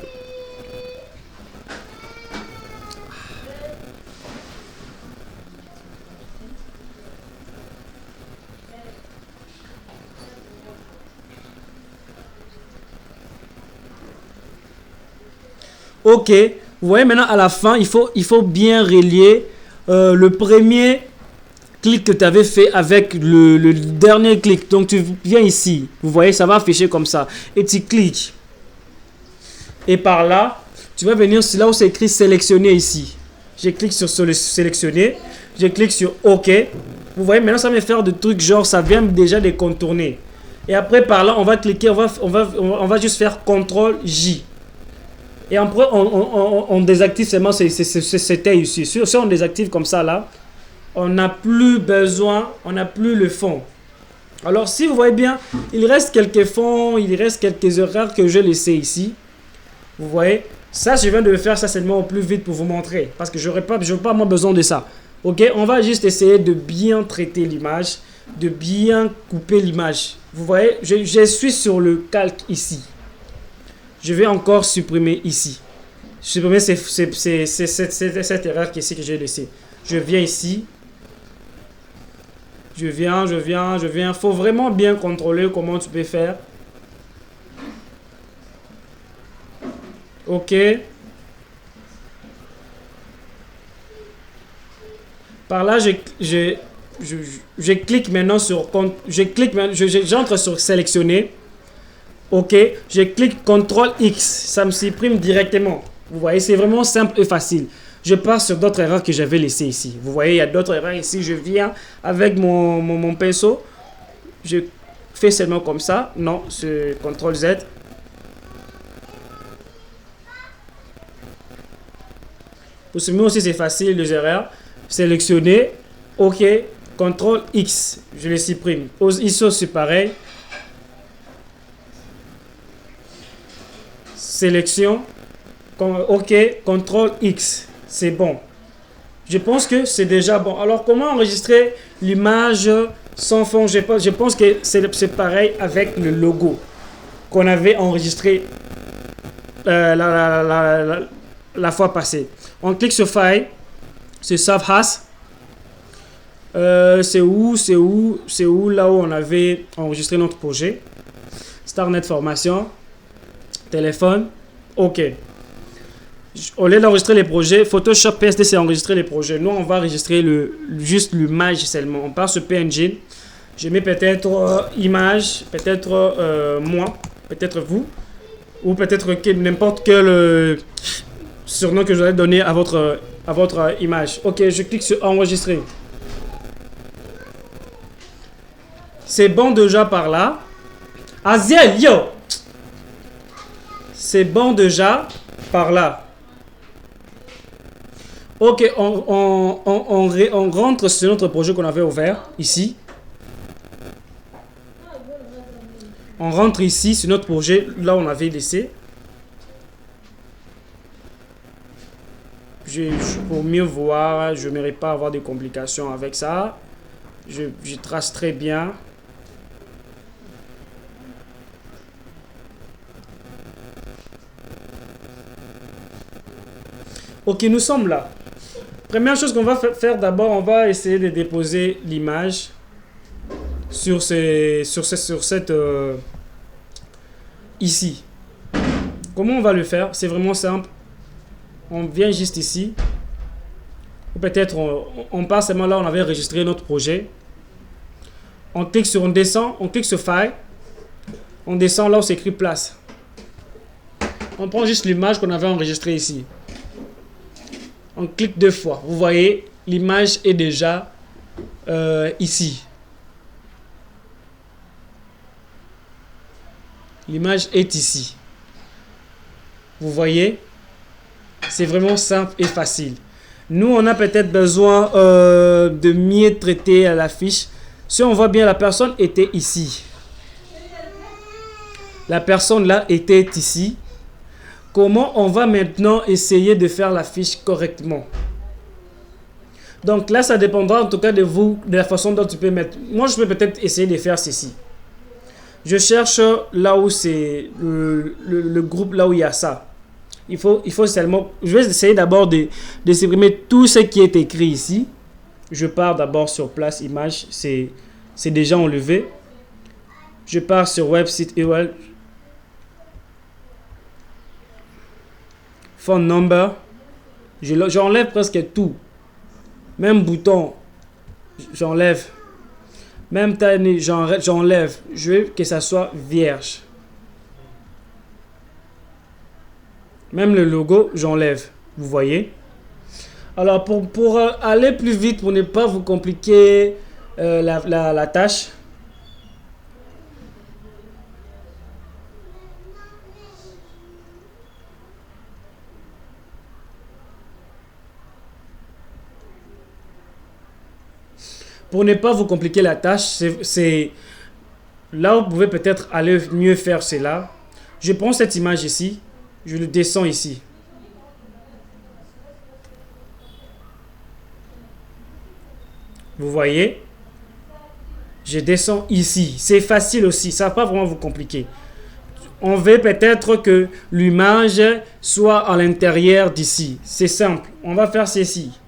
Ok, vous voyez maintenant à la fin, il faut bien relier le premier clic que tu avais fait avec le dernier clic. Donc tu viens ici, vous voyez, ça va afficher comme ça. Et tu cliques. Et par là, tu vas venir là où c'est écrit sélectionner ici. Je clique sur sélectionner. Je clique sur OK. Vous voyez, maintenant ça va me faire des trucs genre, ça vient déjà de contourner. Et après par là, on va cliquer, on va juste faire CTRL-J. Et après, on désactive seulement ces tailles ici. Si on désactive comme ça là, on n'a plus besoin, on n'a plus le fond. Alors, si vous voyez bien, il reste quelques fonds, il reste quelques erreurs que j'ai laissées ici. Vous voyez, ça, je viens de le faire ça seulement au plus vite pour vous montrer. Parce que je n'aurai pas moins besoin de ça. Ok, on va juste essayer de bien traiter l'image, de bien couper l'image. Vous voyez, je suis sur le calque ici. Je vais encore supprimer ici. Supprimer cette erreur ici que j'ai laissée. Je viens ici. Je viens. Il faut vraiment bien contrôler comment tu peux faire. Ok. Par là, je clique maintenant sur... J'entre sur sélectionner. Ok. Je clique CTRL X. Ça me supprime directement. Vous voyez, c'est vraiment simple et facile. Je pars sur d'autres erreurs que j'avais laissées ici. Vous voyez, il y a d'autres erreurs ici. Je viens avec mon pinceau. Je fais seulement comme ça. Non, c'est CTRL Z. Pour ce moment aussi, c'est facile, les erreurs. Sélectionner. OK. CTRL X. Je les supprime. ISO, c'est pareil. Sélection. OK. CTRL X. C'est bon. Je pense que c'est déjà bon. Alors, comment enregistrer l'image sans fond? Je pense que c'est pareil avec le logo qu'on avait enregistré la fois passée. On clique sur File, c'est Save As. C'est où là où on avait enregistré notre projet. StarNet Formation, téléphone, OK. Au lieu d'enregistrer les projets, Photoshop PSD c'est enregistrer les projets. Nous, on va enregistrer juste l'image seulement. On part sur PNG. Je mets peut-être image, peut-être moi, peut-être vous, ou peut-être n'importe quel surnom que je vais donner à votre image. Ok, je clique sur enregistrer. C'est bon déjà par là. Aziel, yo! C'est bon déjà par là. Ok, on rentre sur notre projet qu'on avait ouvert ici. On rentre ici sur notre projet, là où on avait laissé. Pour mieux voir, je n'aimerais pas avoir de complications avec ça. Je trace très bien. Ok, nous sommes là. Première chose qu'on va faire d'abord, on va essayer de déposer l'image sur cette ici. Comment on va le faire? C'est vraiment simple. On vient juste ici. Ou peut-être on passe seulement là où on avait enregistré notre projet. On descend, on clique sur File. On descend là où c'est écrit place. On prend juste l'image qu'on avait enregistrée ici. On clique 2 fois. Vous voyez, l'image est déjà ici. L'image est ici. Vous voyez, c'est vraiment simple et facile. Nous, on a peut-être besoin de mieux traiter la fiche. Si on voit bien, la personne était ici. La personne là était ici. Comment on va maintenant essayer de faire la fiche correctement? Donc là, ça dépendra en tout cas de vous, de la façon dont tu peux mettre. Moi, je peux peut-être essayer de faire ceci. Je cherche là où c'est le groupe, là où il y a ça. Il faut seulement... Je vais essayer d'abord de supprimer tout ce qui est écrit ici. Je pars d'abord sur place, image. C'est déjà enlevé. Je pars sur website URL. Phone number. J'enlève presque tout. Même bouton. J'enlève. Même taille, j'enlève. Je veux que ça soit vierge. Même le logo, j'enlève. Vous voyez? Alors, pour aller plus vite, pour ne pas vous compliquer la tâche, pour ne pas vous compliquer la tâche, c'est là où vous pouvez peut-être aller mieux faire cela. Je prends cette image ici, je le descends ici. Vous voyez? Je descends ici. C'est facile aussi, ça ne va pas vraiment vous compliquer. On veut peut-être que l'image soit à l'intérieur d'ici. C'est simple, on va faire ceci.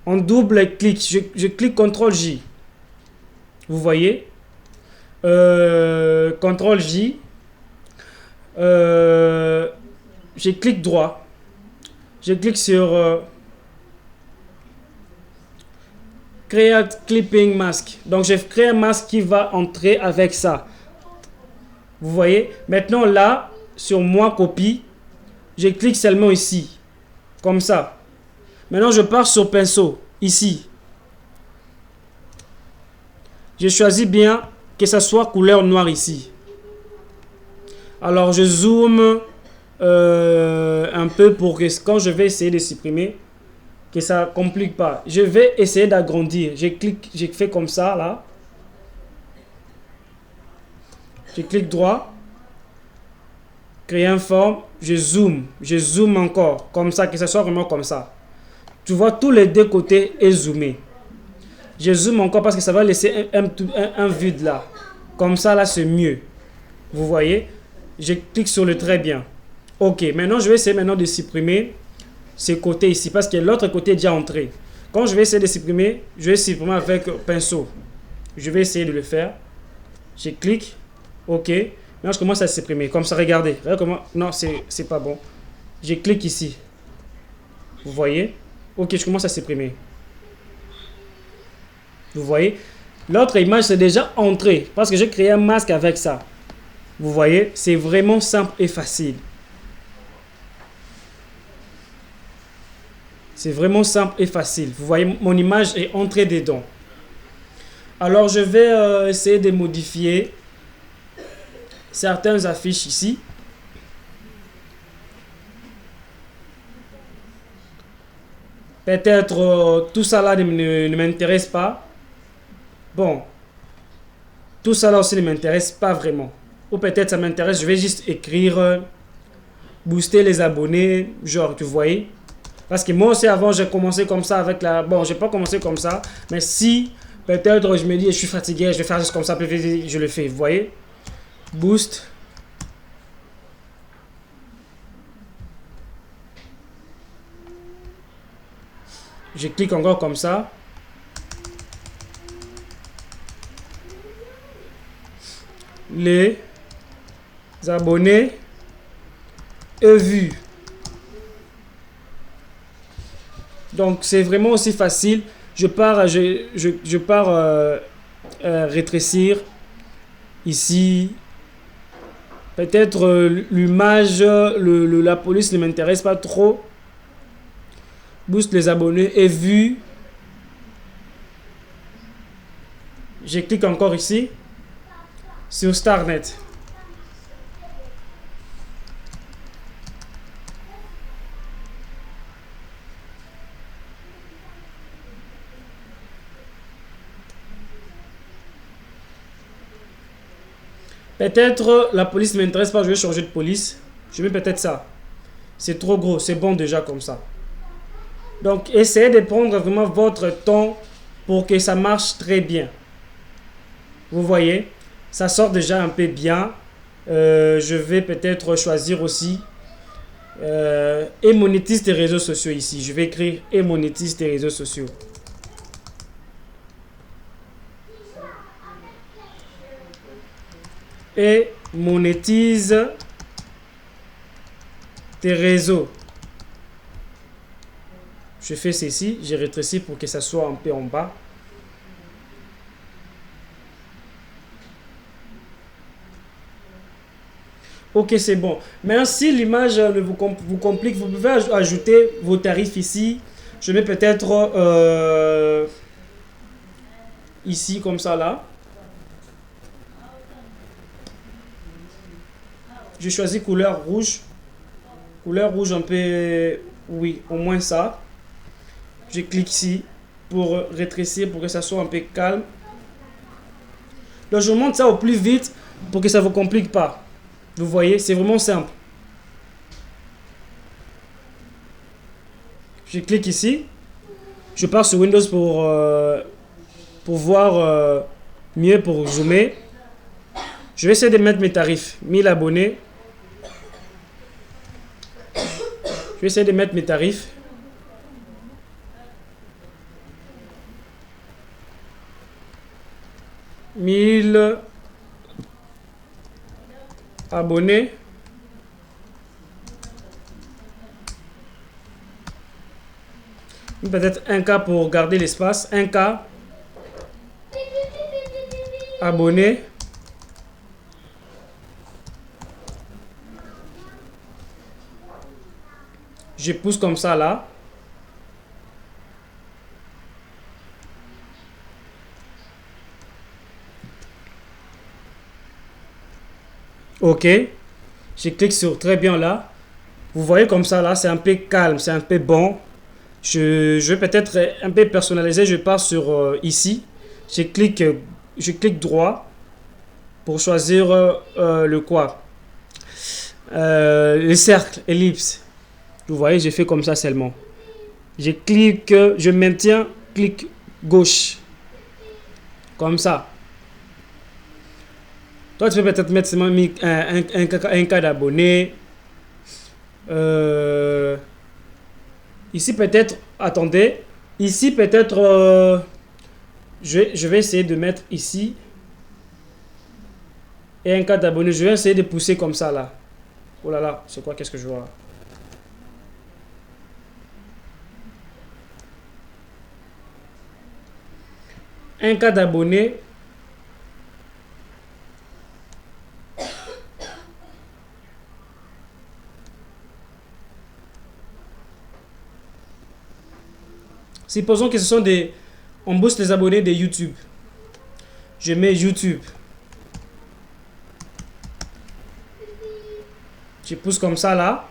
On double-clic, je clique CTRL-J. Vous voyez? CTRL-J. Je clique droit. Je clique sur Create Clipping Mask. Donc, je crée un masque qui va entrer avec ça. Vous voyez? Maintenant, là, sur Moi, copie, je clique seulement ici. Comme ça. Maintenant, je pars sur Pinceau. Ici. Je choisis bien que ça soit couleur noire ici. Alors, je zoome un peu pour que quand je vais essayer de supprimer, que ça ne complique pas. Je vais essayer d'agrandir. Je clique, je fais comme ça, là. Je clique droit. Créer une forme. Je zoome encore. Comme ça, que ça soit vraiment comme ça. Tu vois, tous les deux côtés est zoomé. Je zoome encore parce que ça va laisser un vide là. Comme ça, là, c'est mieux. Vous voyez? Je clique sur le très bien. Ok, maintenant, je vais essayer maintenant de supprimer ce côté ici. Parce que l'autre côté est déjà entré. Quand je vais essayer de supprimer, je vais supprimer avec pinceau. Je vais essayer de le faire. Je clique. Ok. Maintenant, je commence à supprimer. Comme ça, regardez. Regardez comment... Non, c'est pas bon. Je clique ici. Vous voyez? Ok, je commence à supprimer. Vous voyez? L'autre image, c'est déjà entré. Parce que j'ai créé un masque avec ça. Vous voyez? C'est vraiment simple et facile. C'est vraiment simple et facile. Vous voyez, mon image est entrée dedans. Alors, je vais essayer de modifier certaines affiches ici. Peut-être tout ça là ne m'intéresse pas. Bon, tout ça là aussi ne m'intéresse pas vraiment. Ou peut-être ça m'intéresse, je vais juste écrire booster les abonnés, genre, tu voyez. Parce que moi aussi avant j'ai commencé comme ça avec la... Bon, j'ai pas commencé comme ça, mais si peut-être je me dis je suis fatigué, je vais faire juste comme ça, puis je le fais, vous voyez. Boost. Je clique encore comme ça. Les abonnés et vues. Donc c'est vraiment aussi facile. Je pars rétrécir ici. Peut-être l'image, la police ne m'intéresse pas trop. Booste les abonnés et vues. Je clique encore ici sur Starnet. Peut-être la police ne m'intéresse pas, je vais changer de police. Je mets peut-être ça. C'est trop gros, c'est bon déjà comme ça. Donc essayez de prendre vraiment votre temps pour que ça marche très bien. Vous voyez, ça sort déjà un peu bien. Je vais peut-être choisir aussi et monétise tes réseaux sociaux ici. Je vais écrire et monétise tes réseaux sociaux. Et monétise tes réseaux. Je fais ceci, je rétrécis pour que ça soit un peu en bas. Ok, c'est bon. Maintenant, si l'image vous complique, vous pouvez ajouter vos tarifs ici. Je mets peut-être ici, comme ça, là. Je choisis couleur rouge. Couleur rouge un peu... Oui, au moins ça. Je clique ici. pour rétrécir, pour que ça soit un peu calme. Donc je monte ça au plus vite pour que ça ne vous complique pas. Vous voyez, c'est vraiment simple. Je clique ici. Je pars sur Windows pour voir mieux, pour zoomer. Je vais essayer de mettre mes tarifs. 1000 abonnés. Je vais essayer de mettre mes tarifs. « 1000 abonnés. » Peut-être 1K pour garder l'espace. 1K abonnés. Je pousse comme ça là. Ok. Je clique sur très bien là. Vous voyez comme ça là, c'est un peu calme, c'est un peu bon. Je vais peut-être un peu personnaliser. Je pars sur ici. Je clique droit pour choisir le quoi. Le cercle, ellipse. Vous voyez, j'ai fait comme ça seulement. Je clique, je maintiens, clic gauche. Comme ça. Toi, tu peux peut-être mettre seulement un cas d'abonnés. Ici, peut-être, attendez. Ici, peut-être, je vais essayer de mettre ici. Et un cas d'abonnés. Je vais essayer de pousser comme ça, là. Oh là là, c'est quoi? Qu'est-ce que je vois? Un cas d'abonnés. Supposons que ce sont des... On booste les abonnés de YouTube. Je mets YouTube. Je pousse comme ça là.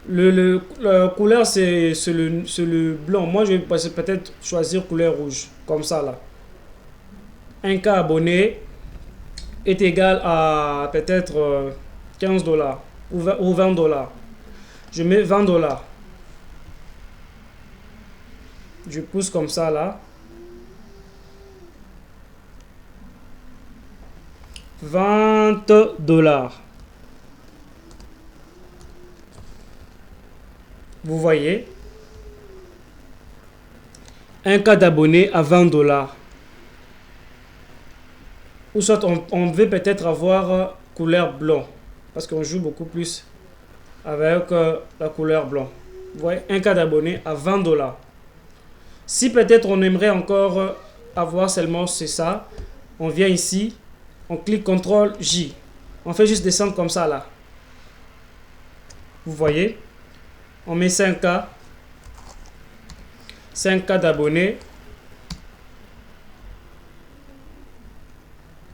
La couleur c'est le blanc. Moi je vais peut-être choisir couleur rouge. Comme ça là. 1K abonné est égal à peut-être 15 $ ou 20 $. Je mets 20 $. Je pousse comme ça là. 20 $. Vous voyez, un cas d'abonnés à 20 $. Ou soit on veut peut-être avoir couleur blanc. Parce qu'on joue beaucoup plus avec la couleur blanc. Vous voyez, un cas d'abonnés à 20 $. Si peut-être on aimerait encore avoir seulement c'est ça, on vient ici, on clique CTRL J. On fait juste descendre comme ça là. Vous voyez? On met 5K. 5K d'abonnés.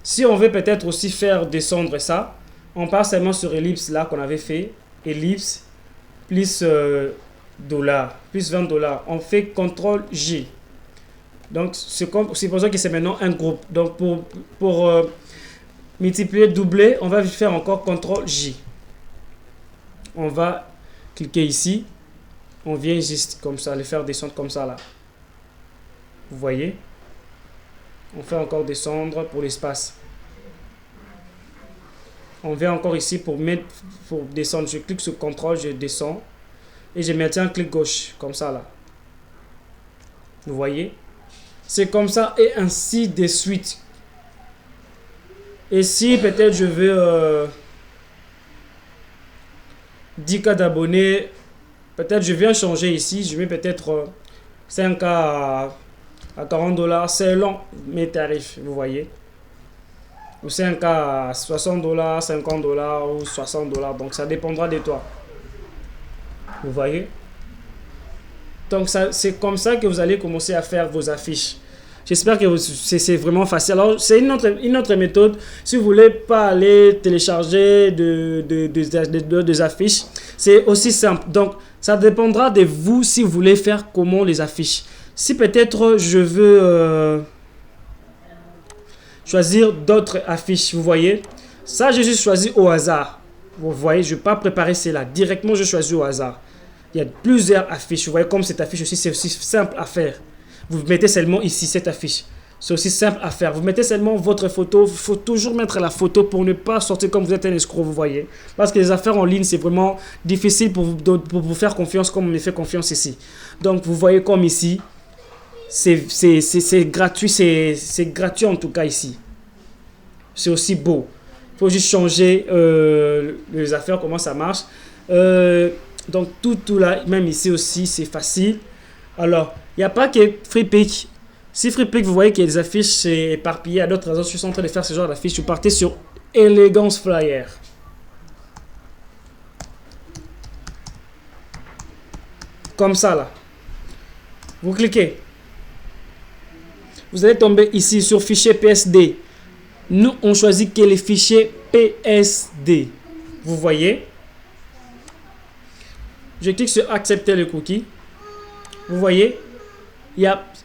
Si on veut peut-être aussi faire descendre ça, on part seulement sur ellipse là qu'on avait fait. Ellipse plus dollar, plus 20 $. On fait CTRL J. Donc, supposons que c'est maintenant un groupe. Donc, pour multiplier, doubler, on va faire encore CTRL J. On va cliquer ici. On vient juste comme ça, les faire descendre comme ça là. Vous voyez? On fait encore descendre pour l'espace. On vient encore ici pour descendre. Je clique sur CTRL, je descends. Et je maintiens un clic gauche, comme ça là. Vous voyez? C'est comme ça et ainsi de suite. Et si peut-être je veux 10K d'abonnés, peut-être je viens changer ici. Je mets peut-être 5K à 40 $ selon mes tarifs, vous voyez. Ou 5K à 60 $, 50 $ ou 60 $. Donc ça dépendra de toi. Vous voyez? Donc c'est comme ça que vous allez commencer à faire vos affiches. J'espère que c'est vraiment facile. Alors c'est une autre méthode. Si vous voulez pas aller télécharger des affiches, c'est aussi simple. Donc Ça dépendra de vous si vous voulez faire comment les affiches. Si peut-être je veux choisir d'autres affiches, vous voyez. Ça, j'ai juste choisi au hasard. Vous voyez, je ne vais pas préparer cela. Directement, je choisis au hasard. Il y a plusieurs affiches. Vous voyez, comme cette affiche aussi, c'est aussi simple à faire. Vous mettez seulement ici cette affiche. C'est aussi simple à faire. Vous mettez seulement votre photo. Il faut toujours mettre la photo pour ne pas sortir comme vous êtes un escroc, vous voyez. Parce que les affaires en ligne, c'est vraiment difficile pour vous faire confiance comme on me fait confiance ici. Donc, vous voyez comme ici, c'est gratuit. C'est gratuit en tout cas ici. C'est aussi beau. Il faut juste changer les affaires, comment ça marche. Donc, tout là, même ici aussi, c'est facile. Alors, il n'y a pas que FreePic. Si FreePic, vous voyez qu'il y a des affiches éparpillées à d'autres raisons, je suis en train de faire ce genre d'affiches. Vous partez sur Elegance Flyer. Comme ça, là. Vous cliquez. Vous allez tomber ici sur Fichier PSD. Nous, on choisit que les fichiers PSD. Vous voyez. Je clique sur Accepter le cookie. Vous voyez.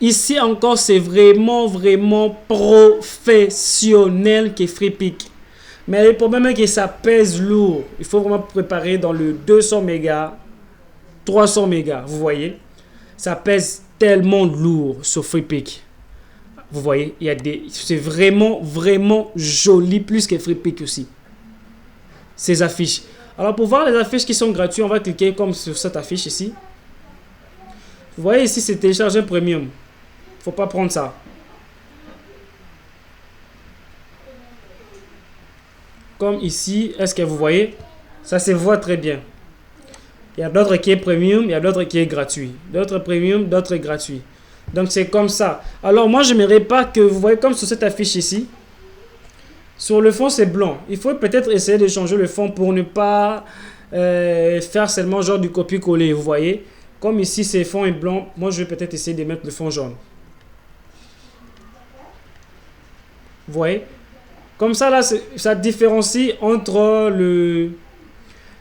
Ici encore, c'est vraiment professionnel que FreePic. Mais le problème est que ça pèse lourd. Il faut vraiment préparer dans le 200 mégas, 300 mégas. Vous voyez, ça pèse tellement lourd sur FreePic. Vous voyez, c'est vraiment joli, plus que FreePic aussi. Ces affiches. Alors pour voir les affiches qui sont gratuites, on va cliquer comme sur cette affiche ici. Vous voyez ici, c'est télécharger premium. Faut pas prendre ça. Comme ici, est-ce que vous voyez? Ça se voit très bien. Il y a d'autres qui est premium, il y a d'autres qui est gratuit. D'autres premium, d'autres gratuits. Donc c'est comme ça. Alors moi, je n'aimerais pas que vous voyez comme sur cette affiche ici. Sur le fond, c'est blanc. Il faut peut-être essayer de changer le fond pour ne pas faire seulement genre du copier-coller. Vous voyez? Comme ici, c'est fond est blanc. Moi, je vais peut-être essayer de mettre le fond jaune. Vous voyez? Comme ça, là, ça différencie entre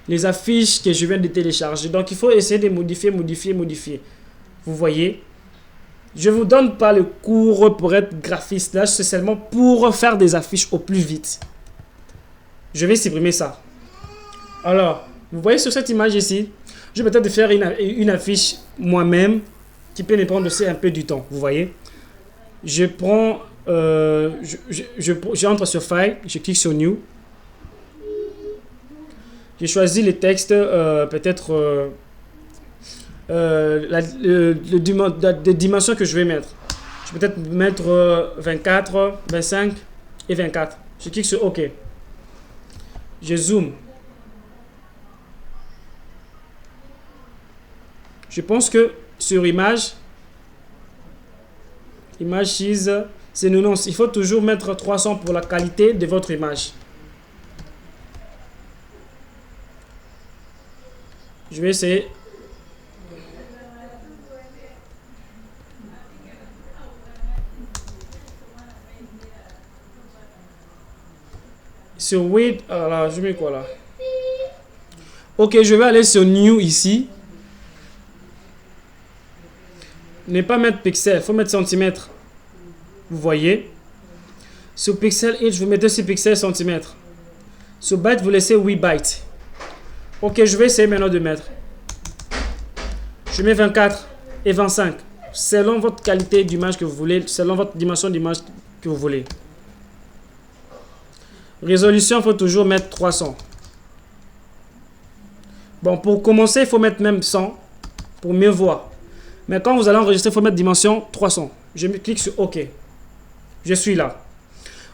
les affiches que je viens de télécharger. Donc, il faut essayer de modifier. Vous voyez? Je ne vous donne pas le cours pour être graphiste. Là, c'est seulement pour faire des affiches au plus vite. Je vais supprimer ça. Alors, vous voyez sur cette image ici, je vais peut-être faire une affiche moi-même qui peut me prendre aussi un peu du temps. Vous voyez? Je prends... j'entre sur File, je clique sur New. Je choisis les textes, peut-être les dimensions que je vais mettre. Je vais peut-être mettre 24, 25 et 24. Je clique sur OK. Je zoome. Je pense que sur image 6, c'est 90. Il faut toujours mettre 300 pour la qualité de votre image. Je vais essayer. Sur width, alors je mets quoi là? Ok, je vais aller sur New ici. Ne pas mettre pixel, il faut mettre centimètre. Vous voyez? Sur pixel inch, vous mettez sur pixel centimètre. Sur byte, vous laissez 8 bytes. Ok, je vais essayer maintenant de mettre. Je mets 24 et 25. Selon votre qualité d'image que vous voulez, selon votre dimension d'image que vous voulez. Résolution, il faut toujours mettre 300. Bon, pour commencer, il faut mettre même 100 pour mieux voir. Mais quand vous allez enregistrer, il faut mettre dimension 300. Je clique sur OK. Je suis là.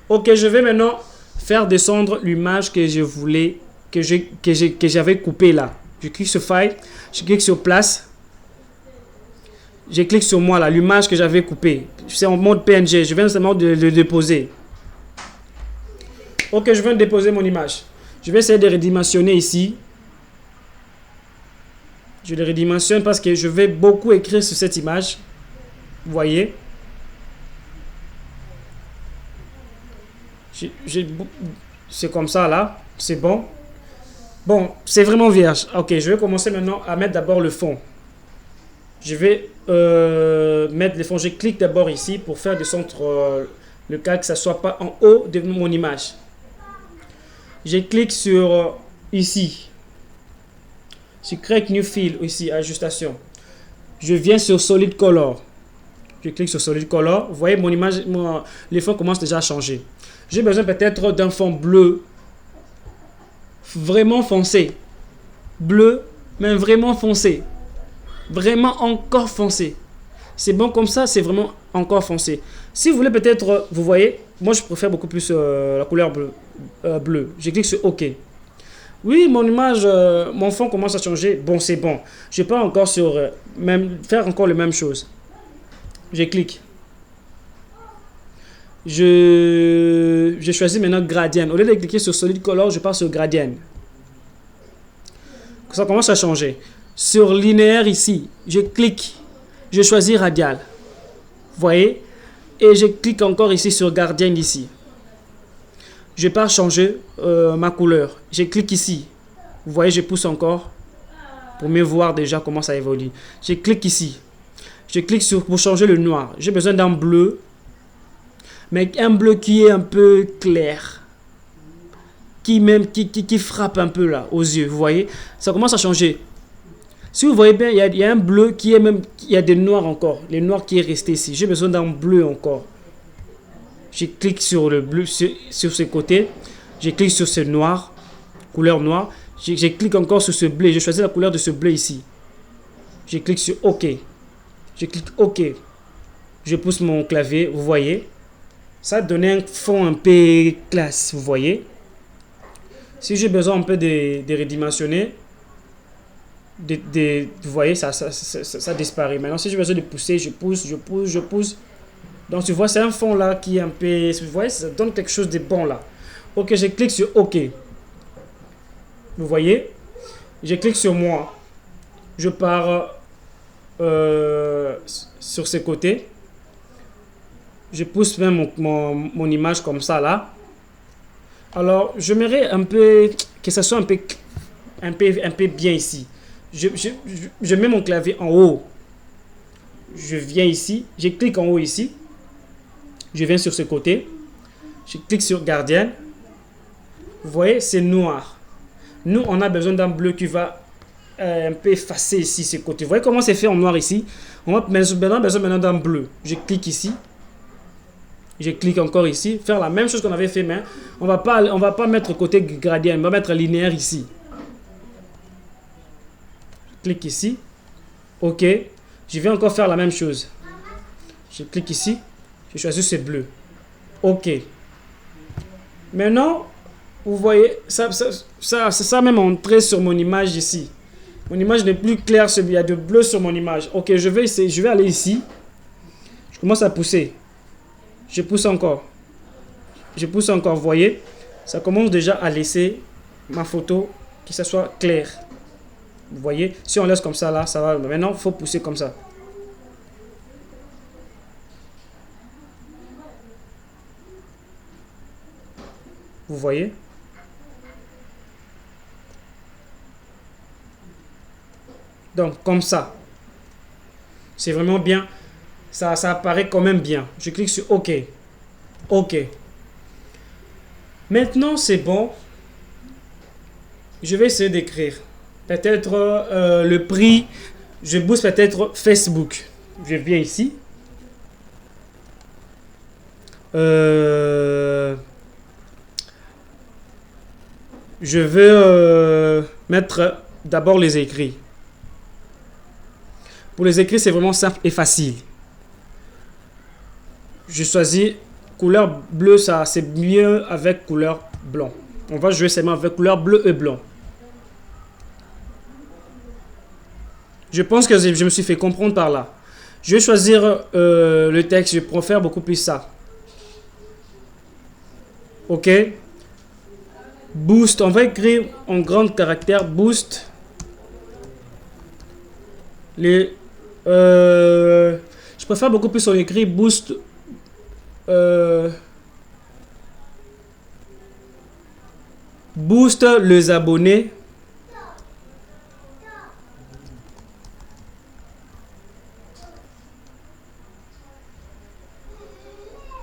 OK, je vais maintenant faire descendre l'image que je voulais, que j'avais coupée là. Je clique sur File, je clique sur Place. Je clique sur moi là, l'image que j'avais coupée. C'est en mode PNG. Je viens seulement de le déposer. OK, je viens de déposer mon image. Je vais essayer de redimensionner ici. Je le redimensionne parce que je vais beaucoup écrire sur cette image. Vous voyez? C'est comme ça là. C'est bon. Bon, c'est vraiment vierge. Ok, je vais commencer maintenant à mettre d'abord le fond. Je vais mettre le fond. Je clique d'abord ici pour faire descendre le calque, que ça ne soit pas en haut de mon image. Je clique sur ici. Sur Create New Fill, ici, ajustation. Je viens sur Solid Color. Je clique sur Solid Color. Vous voyez, mon image, les fonds commencent déjà à changer. J'ai besoin peut-être d'un fond bleu. Vraiment foncé. Bleu, mais vraiment foncé. Vraiment encore foncé. C'est bon comme ça, c'est vraiment encore foncé. Si vous voulez peut-être, vous voyez, moi je préfère beaucoup plus la couleur bleue. Je clique sur OK. Oui, mon image, mon fond commence à changer. Bon, c'est bon. Je peux encore faire encore la même chose. Je clique. Je choisis maintenant Gradient. Au lieu de cliquer sur Solid Color, je passe sur Gradient. Ça commence à changer. Sur linéaire ici, je clique. Je choisis Radial. Vous voyez? Et je clique encore ici sur Gradient ici. Je pars changer ma couleur. Je clique ici. Vous voyez, je pousse encore pour mieux voir déjà comment ça évolue. Je clique ici. Je clique sur pour changer le noir. J'ai besoin d'un bleu, mais un bleu qui est un peu clair, qui frappe un peu là aux yeux. Vous voyez, ça commence à changer. Si vous voyez bien, il y a un bleu qui est même, il y a des noirs encore, les noirs qui est resté ici. J'ai besoin d'un bleu encore. Je clique sur le bleu sur ce côté. Je clique sur ce noir, couleur noire. Je clique encore sur ce bleu. Je choisis la couleur de ce bleu ici. Je clique sur OK. Je clique OK. Je pousse mon clavier. Vous voyez, ça donne un fond un peu classe. Vous voyez. Si j'ai besoin un peu de redimensionner, vous voyez, ça disparaît. Maintenant, si j'ai besoin de pousser, je pousse. Donc, tu vois, c'est un fond là qui est un peu... Vous voyez, ça donne quelque chose de bon là. OK, je clique sur OK. Vous voyez, je clique sur moi. Je pars sur ce côté. Je pousse même mon image comme ça là. Alors, j'aimerais un peu que ça soit un peu bien ici. Je mets mon clavier en haut. Je viens ici. Je clique en haut ici. Je viens sur ce côté. Je clique sur Gradient. Vous voyez, c'est noir. Nous, on a besoin d'un bleu qui va un peu effacer ici ce côté. Vous voyez comment c'est fait en noir ici? On a besoin maintenant d'un bleu. Je clique ici. Je clique encore ici. Faire la même chose qu'on avait fait, mais on va pas mettre côté gradient. On va mettre linéaire ici. Je clique ici. OK. Je vais encore faire la même chose. Je clique ici. Je choisis ce bleu. OK. Maintenant, vous voyez, ça même entré sur mon image ici. Mon image n'est plus claire, il y a de bleu sur mon image. OK, je vais aller ici. Je commence à pousser. Je pousse encore. Je pousse encore, vous voyez. Ça commence déjà à laisser ma photo que ça soit clair. Vous voyez, si on laisse comme ça là, ça va. Maintenant, il faut pousser comme ça. Vous voyez? Donc, comme ça. C'est vraiment bien. Ça apparaît quand même bien. Je clique sur OK. OK. Maintenant, c'est bon. Je vais essayer d'écrire. Peut-être le prix. Je booste peut-être Facebook. Je viens ici. Je vais mettre d'abord les écrits. Pour les écrits, c'est vraiment simple et facile. Je choisis couleur bleue, ça c'est mieux avec couleur blanc. On va jouer seulement avec couleur bleu et blanc. Je pense que je me suis fait comprendre par là. Je vais choisir le texte, je préfère beaucoup plus ça. OK. Boost, on va écrire en grand caractère boost. Je préfère beaucoup plus on écrit boost. Boost les abonnés.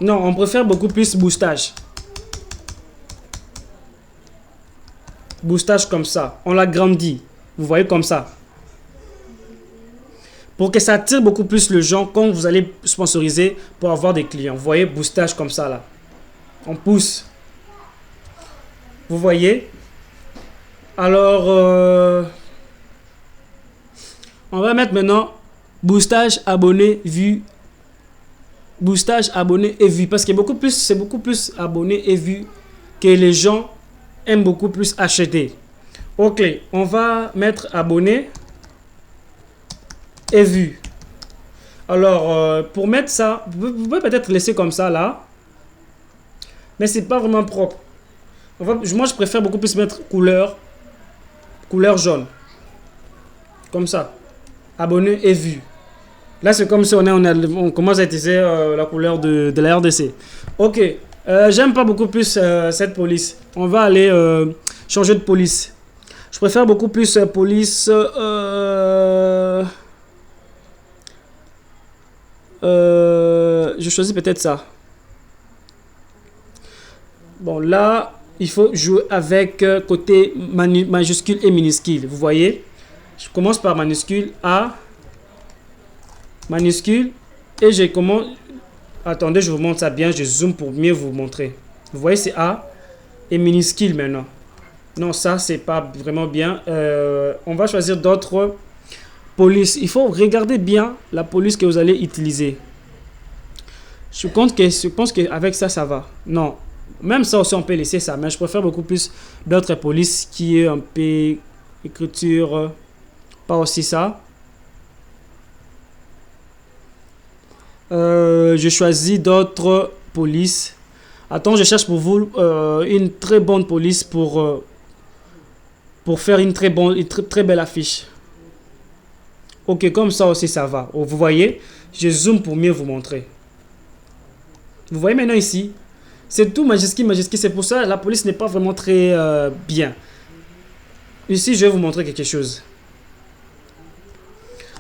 Non, on préfère beaucoup plus boostage. Boostage comme ça. On l'agrandit. Vous voyez comme ça. Pour que ça attire beaucoup plus le gens quand vous allez sponsoriser pour avoir des clients. Vous voyez, boostage comme ça là. On pousse. Vous voyez. Alors, on va mettre maintenant boostage, abonnés, vues. Boostage, abonnés et vues. Parce que c'est beaucoup plus abonnés et vues que les gens aiment beaucoup plus acheter. Ok, on va mettre abonnés et vues. Alors, pour mettre ça, vous pouvez peut-être laisser comme ça là. Mais c'est pas vraiment propre. Moi, je préfère beaucoup plus mettre couleur jaune. Comme ça. Abonnés et vues. Là, c'est comme si on commence à utiliser la couleur de la RDC. Ok. J'aime pas beaucoup plus cette police. On va aller changer de police. Je préfère beaucoup plus police... je choisis peut-être ça. Bon, là, il faut jouer avec côté majuscule et minuscule. Vous voyez? Je commence par minuscule A. Minuscule. Et je commence... Attendez, je vous montre ça bien. Je zoome pour mieux vous montrer. Vous voyez, c'est A. Et minuscule maintenant. Non, ça, c'est pas vraiment bien. On va choisir d'autres polices. Il faut regarder bien la police que vous allez utiliser. Je pense qu'avec ça, ça va. Non. Même ça aussi, on peut laisser ça. Mais je préfère beaucoup plus d'autres polices qui est un peu écriture. Pas aussi ça. Je choisis d'autres polices. Attends, je cherche pour vous une très bonne police pour faire une très belle affiche. Ok, comme ça aussi, ça va. Vous voyez, je zoome pour mieux vous montrer. Vous voyez maintenant ici, c'est tout majuscule. C'est pour ça que la police n'est pas vraiment très bien. Ici, je vais vous montrer quelque chose.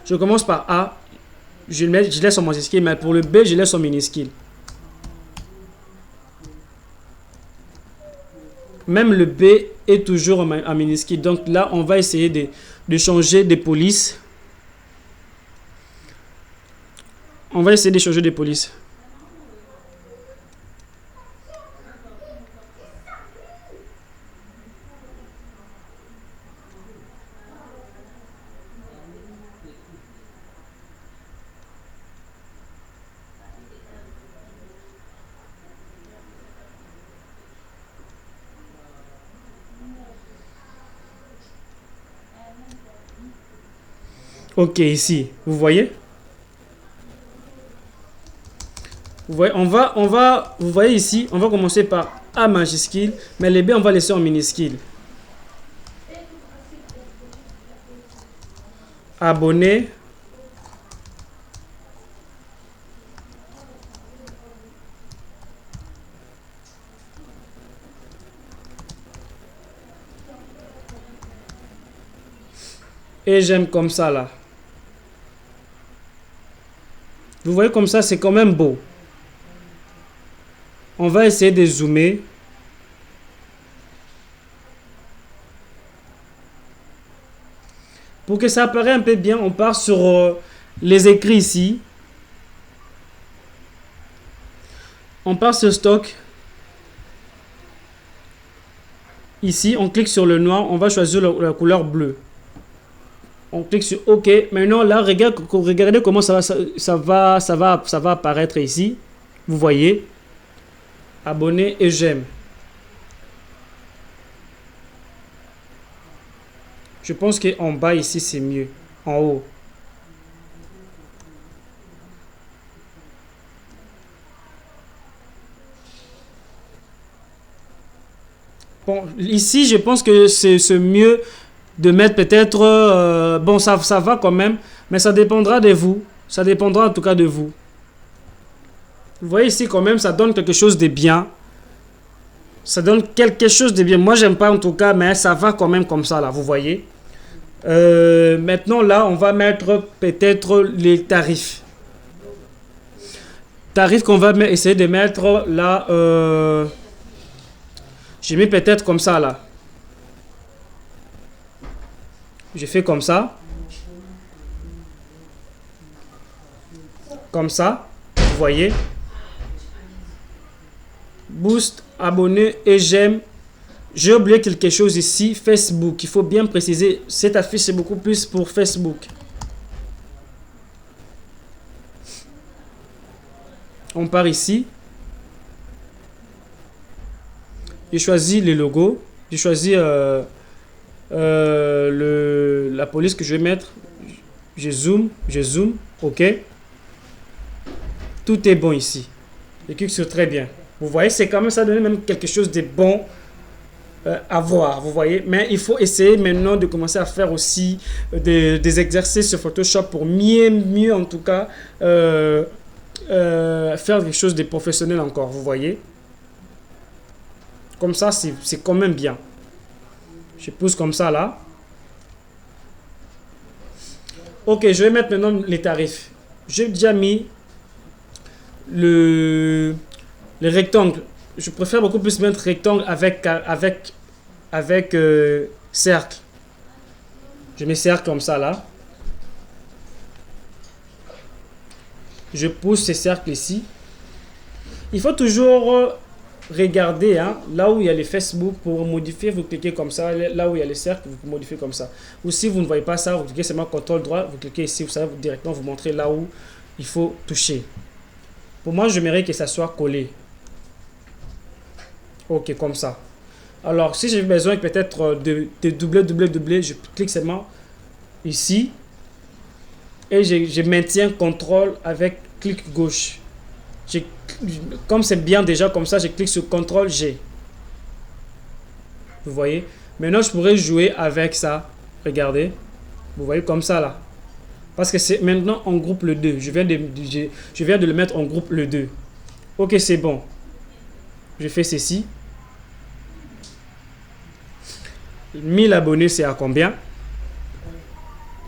Je commence par A. Je laisse en majuscule, mais pour le B, je laisse en minuscule. Même le B est toujours en minuscule. Donc là, on va essayer de changer de police. On va essayer de changer de police. Ok, ici, vous voyez? Vous voyez, vous voyez ici, on va commencer par A majuscule, mais les B, on va laisser en minuscule. Abonné. Et j'aime comme ça là. Vous voyez comme ça, c'est quand même beau. On va essayer de zoomer. Pour que ça apparaisse un peu bien, on part sur les écrits ici. On part sur stock. Ici, on clique sur le noir. On va choisir la couleur bleue. On clique sur OK. Maintenant, là, regardez comment ça va apparaître ici. Vous voyez. Abonné et j'aime. Je pense qu'en bas ici, c'est mieux. En haut. Bon, ici, je pense que c'est mieux de mettre peut-être... bon, ça va quand même, mais ça dépendra de vous. Ça dépendra en tout cas de vous. Vous voyez ici quand même, ça donne quelque chose de bien. Ça donne quelque chose de bien. Moi, j'aime pas en tout cas, mais ça va quand même comme ça, là, vous voyez. Maintenant, là, on va mettre peut-être les tarifs. tarif qu'on va essayer de mettre là, je mets peut-être comme ça là. Je fais comme ça. Comme ça, vous voyez. Boost, abonné et j'aime. J'ai oublié quelque chose ici, Facebook. Il faut bien préciser, cette affiche c'est beaucoup plus pour Facebook. On part ici. J'ai choisi le logo. J'ai choisi la police que je vais mettre. Je zoome. OK. Tout est bon ici. Je clique sur très bien. Vous voyez, c'est quand même ça donne même quelque chose de bon à voir. Vous voyez, mais il faut essayer maintenant de commencer à faire aussi des exercices sur Photoshop pour mieux en tout cas faire quelque chose de professionnel encore. Vous voyez, comme ça, c'est quand même bien. Je pousse comme ça là. Ok, je vais mettre maintenant les tarifs. J'ai déjà mis le rectangle. Je préfère beaucoup plus mettre rectangle avec cercle. Je mets cercle comme ça là. Je pousse ces cercles ici. Il faut toujours regarder là où il y a les Facebook pour modifier. Vous cliquez comme ça. Là où il y a les cercles, vous modifiez comme ça. Ou si vous ne voyez pas ça, vous cliquez seulement CTRL droit. Vous cliquez ici, ça va directement vous montrer là où il faut toucher. Pour moi, j'aimerais que ça soit collé. Ok, comme ça. Alors, si j'ai besoin peut-être de doubler, je clique seulement ici. Et je maintiens CTRL avec clic gauche. Comme c'est bien déjà comme ça, je clique sur CTRL G. Vous voyez? Maintenant, je pourrais jouer avec ça. Regardez. Vous voyez comme ça là. Parce que c'est maintenant en groupe le 2. Je viens de le mettre en groupe le 2. Ok, c'est bon. Je fais ceci. 1000 abonnés, c'est à combien?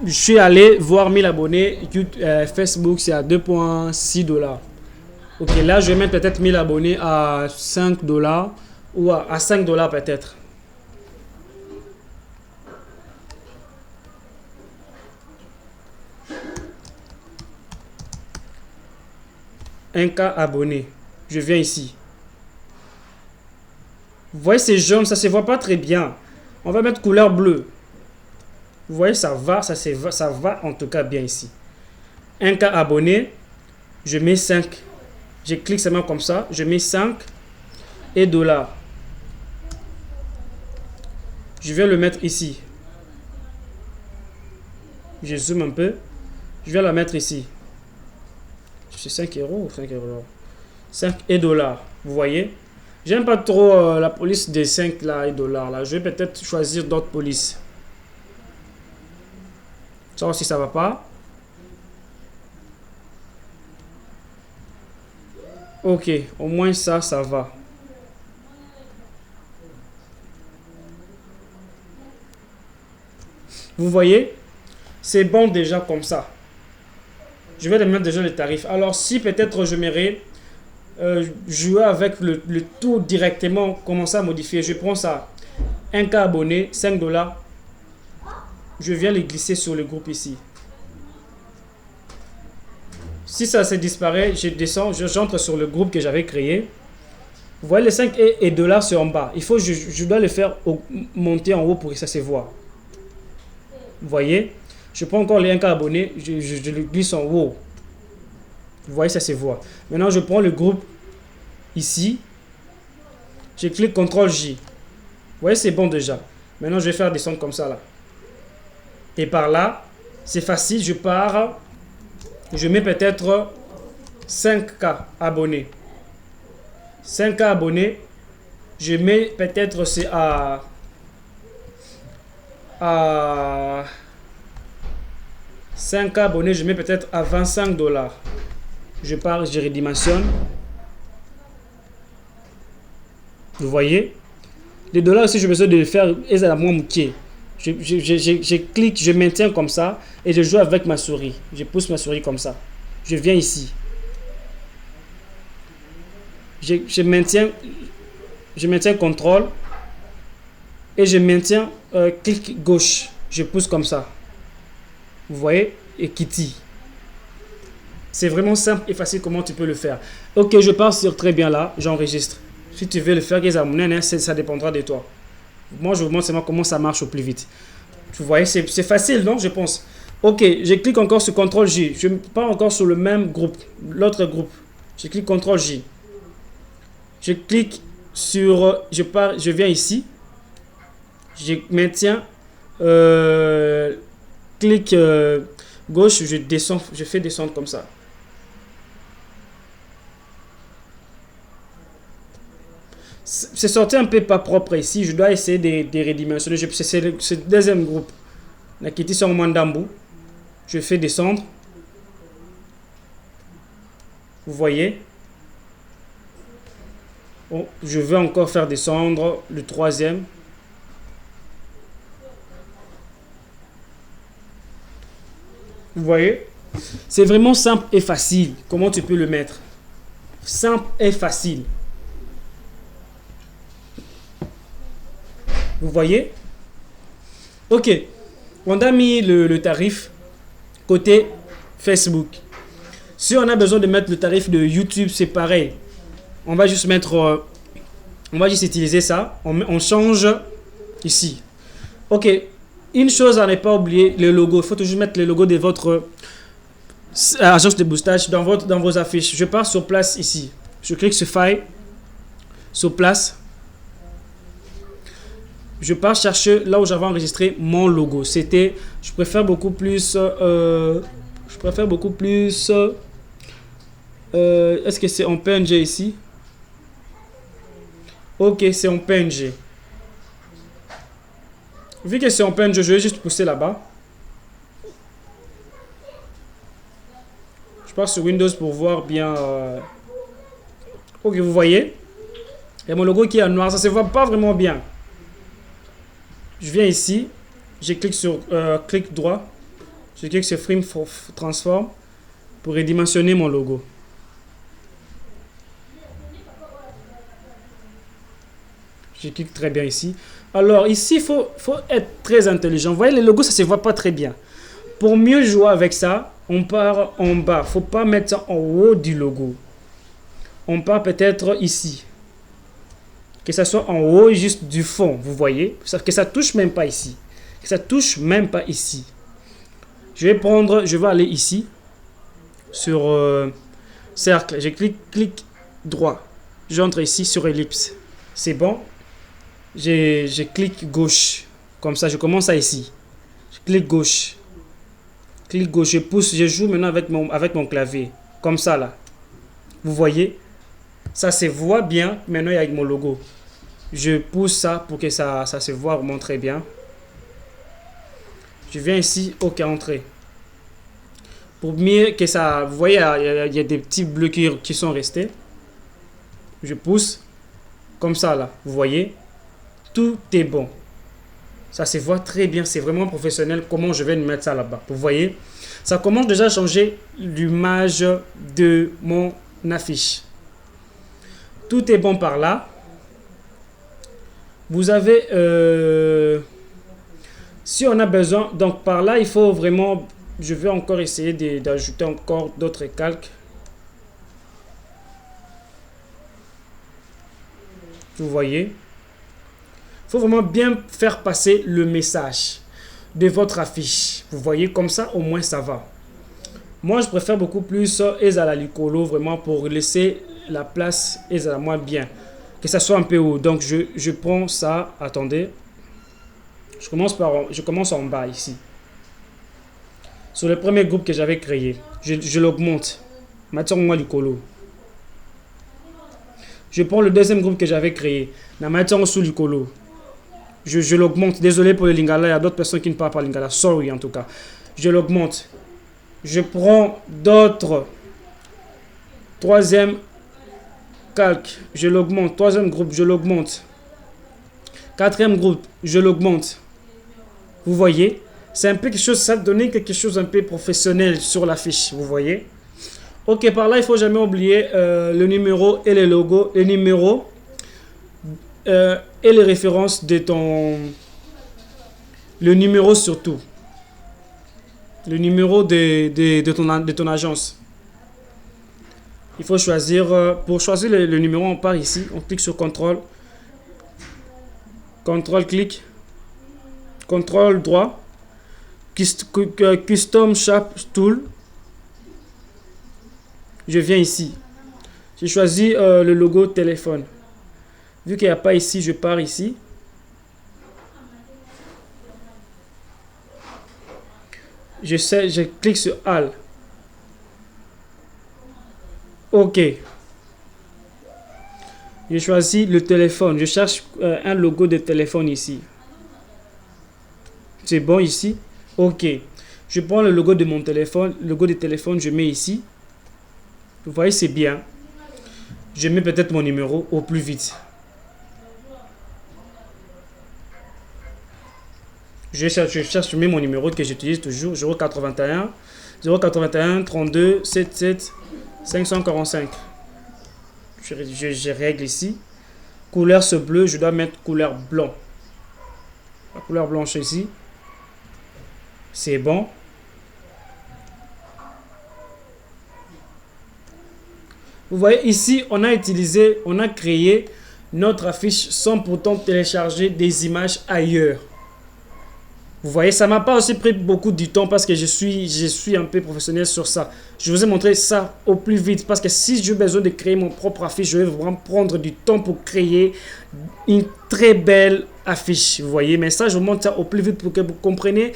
Je suis allé voir 1000 abonnés. Facebook, c'est à 2,6 $. Ok, là, je vais mettre peut-être 1000 abonnés à 5 $ ou à 5 $ peut-être. Un cas abonné. Je viens ici. Vous voyez, c'est jaune, ça se voit pas très bien. On va mettre couleur bleue. Vous voyez, ça va en tout cas bien ici. Un cas abonné, je mets 5. Je clique seulement comme ça, je mets 5 et $. Je vais le mettre ici. Je zoome un peu. Je vais la mettre ici. C'est 5 € ou 5 €? 5 et $. Vous voyez? J'aime pas trop la police des 5 là, et $. Là. Je vais peut-être choisir d'autres polices. Ça aussi, ça va pas. Ok, au moins ça va. Vous voyez? C'est bon déjà comme ça. Je vais les mettre déjà les tarifs. Alors, si peut-être je m'aimerais jouer avec le tout directement, commencer à modifier. Je prends ça. Un cas abonné, 5 $. Je viens les glisser sur le groupe ici. Si ça se disparaît, je descends, j'entre sur le groupe que j'avais créé. Vous voyez les 5 et $, c'est en bas. Il faut, je dois le faire monter en haut pour que ça se voit. Vous voyez? Je prends encore les 1K abonnés, je le glisse en haut. Vous voyez, ça se voit. Maintenant, je prends le groupe ici. Je clique CTRL J. Vous voyez, c'est bon déjà. Maintenant, je vais faire descendre comme ça là. Et par là, c'est facile, je pars. Je mets peut-être 5K abonnés. 5K abonnés. Je mets peut-être c'est à 5K abonnés, je mets peut-être à 25 $. Je pars, je redimensionne. Vous voyez? Les dollars aussi, j'ai besoin de le faire. Et à moi, je clique, je maintiens comme ça et je joue avec ma souris. Je pousse ma souris comme ça. Je viens ici. je maintiens, contrôle et je maintiens clic gauche. Je pousse comme ça. Vous voyez? Et Kitty. C'est vraiment simple et facile comment tu peux le faire. Ok, je pars sur très bien là. J'enregistre. Si tu veux le faire, ça dépendra de toi. Moi, je vous montre seulement comment ça marche au plus vite. Vous voyez, c'est facile, non? Je pense. Ok, je clique encore sur CTRL J. Je pars encore sur le même groupe, l'autre groupe. Je clique CTRL J. Je clique sur... Je viens ici. Je maintiens. Clic gauche, je descends, je fais descendre comme ça. C'est sorti un peu pas propre ici. Je dois essayer de redimensionner. C'est le deuxième groupe. La Kitty sur Mandambu. Je fais descendre. Vous voyez. Oh, je vais encore faire descendre le troisième. Vous voyez. C'est vraiment simple et facile. Comment tu peux le mettre? Simple et facile. Vous voyez? Ok. On a mis le tarif côté Facebook. Si on a besoin de mettre le tarif de YouTube, c'est pareil. On va juste mettre... on va juste utiliser ça. On change ici. Ok. Une chose à ne pas oublier, le logo. Il faut toujours mettre le logo de votre agence de boostage dans vos affiches. Je pars sur place ici. Je clique sur File. Sur place. Je pars chercher là où j'avais enregistré mon logo. C'était, je préfère beaucoup plus, est-ce que c'est en PNG ici? Ok, c'est en PNG. Vu que c'est en PNG, je vais juste pousser là-bas. Je pars sur Windows pour voir bien. Ok, vous voyez? Il y a mon logo qui est en noir, ça se voit pas vraiment bien. Je viens ici, je clique sur clic droit, je clique sur Frame Transform pour redimensionner mon logo. Je clique très bien ici. Alors ici, il faut être très intelligent. Vous voyez, le logo, ça ne se voit pas très bien. Pour mieux jouer avec ça, on part en bas. Il ne faut pas mettre ça en haut du logo. On part peut-être ici. Que ça soit en haut juste du fond, vous voyez. Que ça touche même pas ici. Que ça touche même pas ici. Je vais aller ici. Sur cercle. Je clique droit. J'entre ici sur ellipse. C'est bon. Je clique gauche. Comme ça, je commence à ici. Je clique gauche. Clique gauche. Je pousse. Je joue maintenant avec mon clavier. Comme ça là. Vous voyez. Ça se voit bien. Maintenant, il y a avec mon logo. Je pousse ça pour que ça se voit vraiment très bien. Je viens ici. OK, entrée. Pour mieux que ça... Vous voyez, il y a des petits bleus qui sont restés. Je pousse. Comme ça là. Vous voyez. Tout est bon. Ça se voit très bien. C'est vraiment professionnel. Comment je vais mettre ça là-bas. Vous voyez. Ça commence déjà à changer l'image de mon affiche. Tout est bon par là. Vous avez... si on a besoin... Donc par là, il faut vraiment... Je vais encore essayer d'ajouter encore d'autres calques. Vous voyez. Il faut vraiment bien faire passer le message de votre affiche. Vous voyez, comme ça, au moins ça va. Moi, je préfère beaucoup plus Ezala Likolo, vraiment pour laisser la place Ezala moins bien. Que ça soit un peu haut. Donc, je prends ça. Attendez. Je commence en bas ici. Sur le premier groupe que j'avais créé. Je l'augmente. Maintenant, Likolo. Je prends le deuxième groupe que j'avais créé. Maintenant, sous Likolo. Je l'augmente. Désolé pour le Lingala. Il y a d'autres personnes qui ne parlent pas Lingala. Sorry en tout cas. Je l'augmente. Je prends d'autres. Troisième calque. Je l'augmente. Troisième groupe. Je l'augmente. Quatrième groupe. Je l'augmente. Vous voyez. C'est un peu quelque chose. Ça donne quelque chose un peu professionnel sur l'affiche. Vous voyez. Ok, par là, il faut jamais oublier le numéro et les logos, les numéros et les références de ton... Le numéro surtout. Le numéro de ton agence. Il faut choisir... pour choisir le numéro, on part ici. On clique sur contrôle. Contrôle, clic. Contrôle droit. Custom Shape Tool. Je viens ici. J'ai choisi le logo téléphone. Vu qu'il n'y a pas ici, je pars ici. Je clique sur All. OK. Je choisis le téléphone. Je cherche un logo de téléphone ici. C'est bon ici. OK. Je prends le logo de mon téléphone. Le logo de téléphone, je mets ici. Vous voyez, c'est bien. Je mets peut-être mon numéro au plus vite. Je cherche, je mets mon numéro que j'utilise toujours. 081 32 77 545. Je règle ici. Couleur ce bleu, je dois mettre couleur blanc. La couleur blanche ici. C'est bon. Vous voyez ici, on a créé notre affiche sans pourtant télécharger des images ailleurs. Vous voyez, ça m'a pas aussi pris beaucoup de temps parce que je suis un peu professionnel sur ça. Je vous ai montré ça au plus vite parce que si j'ai besoin de créer mon propre affiche, je vais vraiment prendre du temps pour créer une très belle affiche. Vous voyez, mais ça, je vous montre ça au plus vite pour que vous compreniez.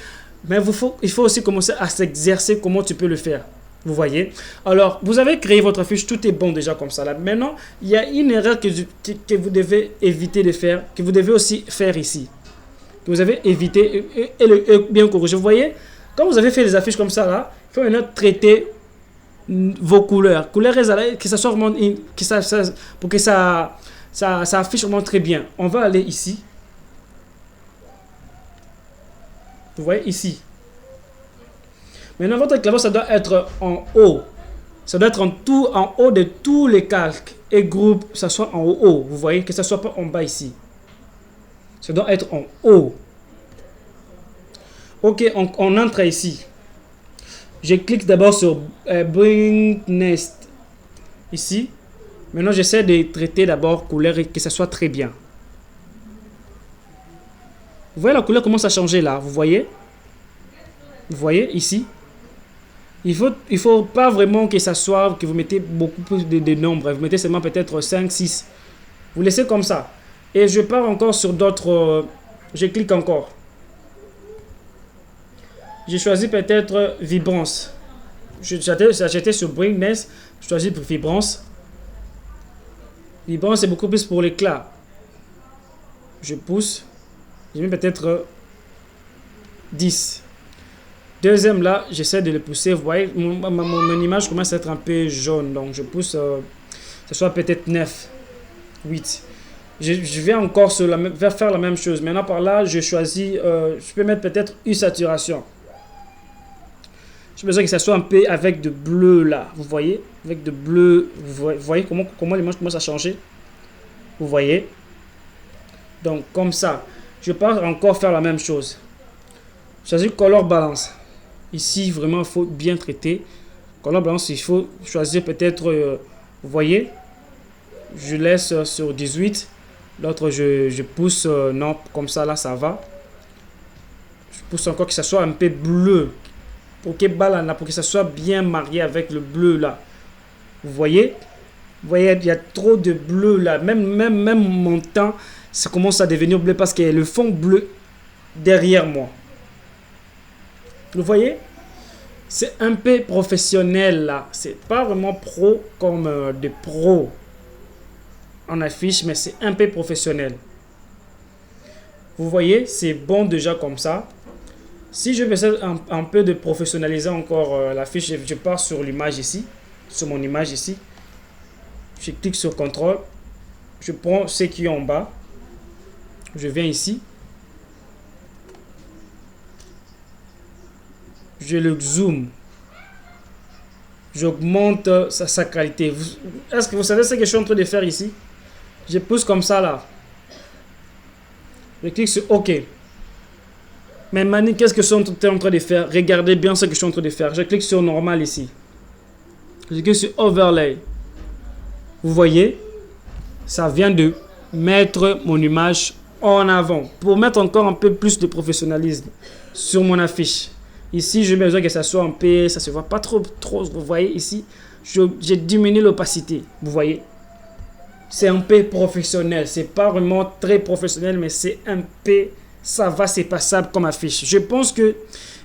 Mais il faut aussi commencer à s'exercer comment tu peux le faire. Vous voyez. Alors, vous avez créé votre affiche, tout est bon déjà comme ça. Là. Maintenant, il y a une erreur que vous devez éviter de faire, que vous devez aussi faire ici. Que vous avez évité et bien corrigé. Vous voyez, quand vous avez fait des affiches comme ça, là, il faut maintenant traiter vos couleurs. Couleurs, que ça soit vraiment, pour que ça affiche vraiment très bien. On va aller ici. Vous voyez ici. Maintenant, votre clavier, ça doit être en haut. Ça doit être en haut de tous les calques et groupes. Ça soit en haut. Vous voyez que ça soit pas en bas ici. Ça doit être en haut. Ok, on entre ici. Je clique d'abord sur Bring Nest. Ici. Maintenant, j'essaie de traiter d'abord couleur et que ça soit très bien. Vous voyez la couleur commence à changer là. Vous voyez? Vous voyez ici? Il faut pas vraiment que ça soit, que vous mettez beaucoup plus de nombres. Vous mettez seulement peut-être 5, 6. Vous laissez comme ça. Et je pars encore sur d'autres. Je clique encore. J'ai choisi peut-être vibrance. J'étais sur Brightness. Je choisis pour vibrance. Vibrance, c'est beaucoup plus pour l'éclat. Je pousse. Je mets peut-être 10. Deuxième là, j'essaie de le pousser. Vous voyez, mon image commence à être un peu jaune. Donc je pousse, ce soit peut-être 9, 8. Je vais encore faire la même chose. Maintenant par là, je choisis, je peux mettre peut-être une saturation. J'ai besoin que ça soit un peu avec de bleu là. Vous voyez, avec de bleu. Vous voyez comment l'image commence à changer. Vous voyez. Donc comme ça, je pars encore faire la même chose. Je choisis color balance. Ici, vraiment, il faut bien traiter. Color balance, il faut choisir peut-être, vous voyez, je laisse sur 18. L'autre, je pousse, non, comme ça, là, ça va. Je pousse encore que ça soit un peu bleu. Pour que ça soit bien marié avec le bleu, là. Vous voyez? Vous voyez, il y a trop de bleu, là. Même mon temps, ça commence à devenir bleu parce qu'il y a le fond bleu derrière moi. Vous voyez? C'est un peu professionnel là. C'est pas vraiment pro comme des pros en affiche, mais c'est un peu professionnel. Vous voyez? C'est bon déjà comme ça. Si je veux un peu de professionnaliser encore l'affiche, je pars sur l'image ici. Sur mon image ici. Je clique sur contrôle. Je prends ce qui est en bas. Je viens ici. Je le zoom. J'augmente sa qualité. Est-ce que vous savez ce que je suis en train de faire ici? Je pousse comme ça là. Je clique sur OK. Mais maintenant, qu'est-ce que je suis en train de faire? Regardez bien ce que je suis en train de faire. Je clique sur normal ici. Je clique sur overlay. Vous voyez? Ça vient de mettre mon image en avant. Pour mettre encore un peu plus de professionnalisme sur mon affiche. Ici, j'ai besoin que ça soit un peu, ça se voit pas trop. Vous voyez ici, j'ai diminué l'opacité. Vous voyez, c'est un peu professionnel. C'est pas vraiment très professionnel, mais c'est un peu, ça va, c'est passable comme affiche. Je pense que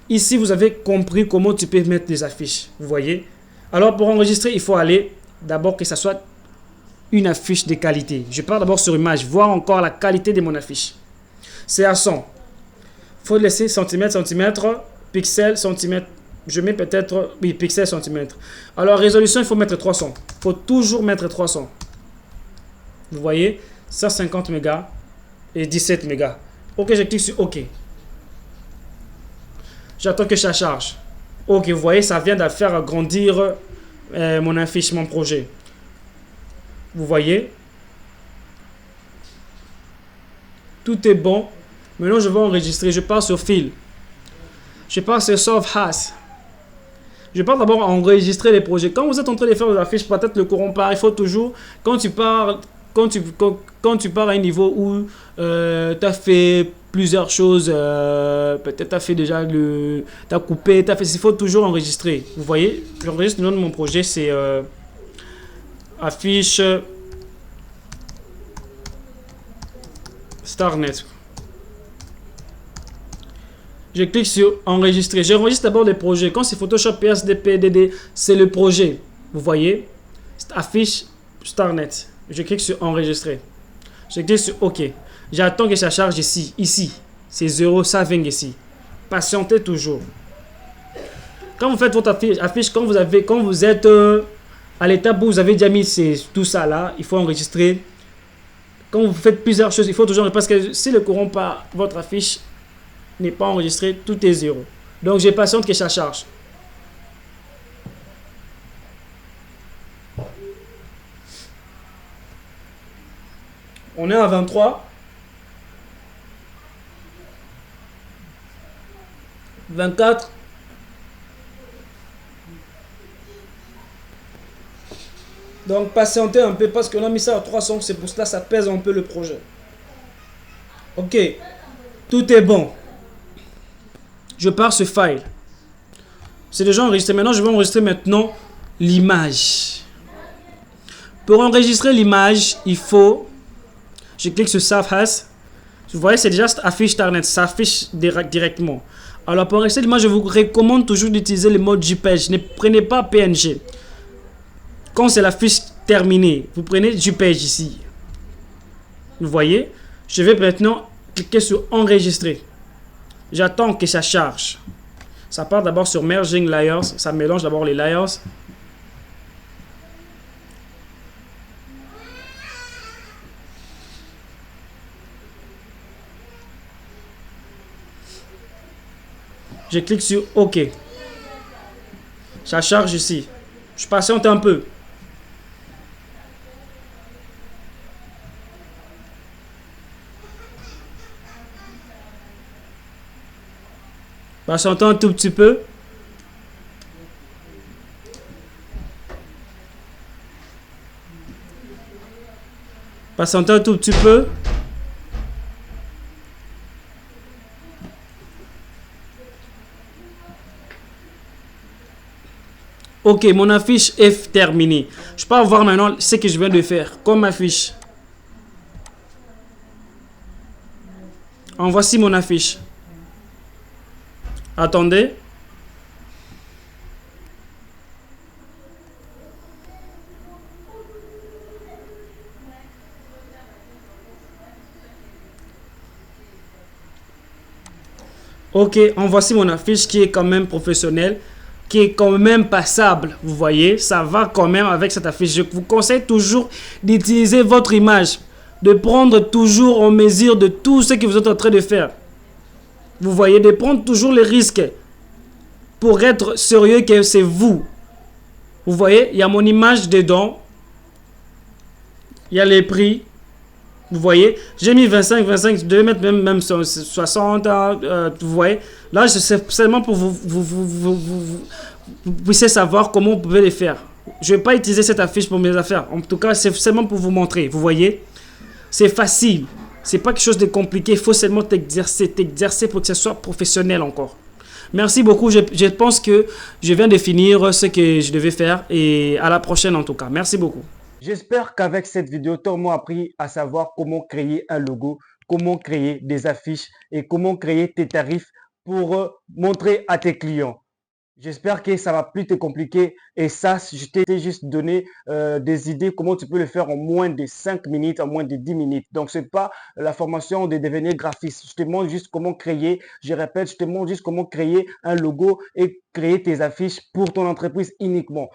ici, vous avez compris comment tu peux mettre des affiches. Vous voyez. Alors, pour enregistrer, il faut aller d'abord que ça soit une affiche de qualité. Je pars d'abord sur image, voir encore la qualité de mon affiche. C'est à 100. Il faut laisser centimètre, pixels, centimètres. Je mets peut-être, oui, pixels, centimètres. Alors, résolution, il faut mettre 300. Il faut toujours mettre 300. Vous voyez, 150 mégas et 17 mégas. OK, je clique sur OK. J'attends que ça charge. OK, vous voyez, ça vient de faire agrandir mon affiche, mon projet. Vous voyez, tout est bon. Maintenant, je vais enregistrer. Je pars sur File. Je pars sur Solve As. Je pars d'abord à enregistrer les projets. Quand vous êtes en train de faire des affiches, peut-être le courant part. Il faut toujours, quand tu pars à un niveau où tu as fait plusieurs choses, peut-être tu as fait déjà tu as coupé, il faut toujours enregistrer. Vous voyez, j'enregistre le nom de mon projet, c'est affiche StarNet. Je clique sur enregistrer. J'enregistre d'abord les projets. Quand c'est Photoshop, PSD, PDD, c'est le projet. Vous voyez, affiche StarNet. Je clique sur enregistrer. Je clique sur OK. J'attends que ça charge ici. Ici, c'est 0, ça vient ici. Patientez toujours. Quand vous faites votre affiche, quand vous êtes à l'étape où vous avez déjà mis tout ça là, il faut enregistrer. Quand vous faites plusieurs choses, il faut toujours, parce que si le courant part, votre affiche n'est pas enregistrée, tout est 0. Donc, j'ai patiente que ça charge. On est à 23. 24. Donc, patientez un peu parce qu'on a mis ça à 300. C'est pour cela que ça pèse un peu le projet. OK. Tout est bon. Je pars sur File. C'est déjà enregistré. Maintenant, je vais enregistrer maintenant l'image. Pour enregistrer l'image, il faut... Je clique sur Save As. Vous voyez, c'est déjà affiche StarNet. Ça affiche directement. Alors, pour enregistrer l'image, je vous recommande toujours d'utiliser le mode JPEG. Ne prenez pas PNG. Quand c'est la fiche terminée, vous prenez JPEG ici. Vous voyez, je vais maintenant cliquer sur enregistrer. J'attends que ça charge. Ça part d'abord sur Merging Layers. Ça mélange d'abord les layers. Je clique sur OK. Ça charge ici. Je patiente un peu. Patientons un tout petit peu. Patientons un tout petit peu. OK, mon affiche est terminée. Je peux voir maintenant ce que je viens de faire comme affiche. En voici mon affiche. Attendez. OK, en voici mon affiche qui est quand même professionnelle, qui est quand même passable. Vous voyez, ça va quand même avec cette affiche. Je vous conseille toujours d'utiliser votre image, de prendre toujours en mesure de tout ce que vous êtes en train de faire. Vous voyez, de prendre toujours les risques pour être sérieux que c'est vous. Vous voyez, il y a mon image dedans. Il y a les prix. Vous voyez, j'ai mis 25, 25, je devais mettre même 60, vous voyez. Là, c'est seulement pour vous puissiez savoir comment vous pouvez les faire. Je ne vais pas utiliser cette affiche pour mes affaires. En tout cas, c'est seulement pour vous montrer. Vous voyez, c'est facile. C'est pas quelque chose de compliqué. Il faut seulement t'exercer pour que ce soit professionnel encore. Merci beaucoup. Je pense que je viens de finir ce que je devais faire. Et à la prochaine en tout cas. Merci beaucoup. J'espère qu'avec cette vidéo, tu m'as appris à savoir comment créer un logo, comment créer des affiches et comment créer tes tarifs pour montrer à tes clients. J'espère que ça va plus te compliquer et ça, je t'ai juste donné des idées comment tu peux le faire en moins de 5 minutes, en moins de 10 minutes. Donc, c'est pas la formation de devenir graphiste. Je te montre juste comment créer, je répète, je te montre juste comment créer un logo et créer tes affiches pour ton entreprise uniquement.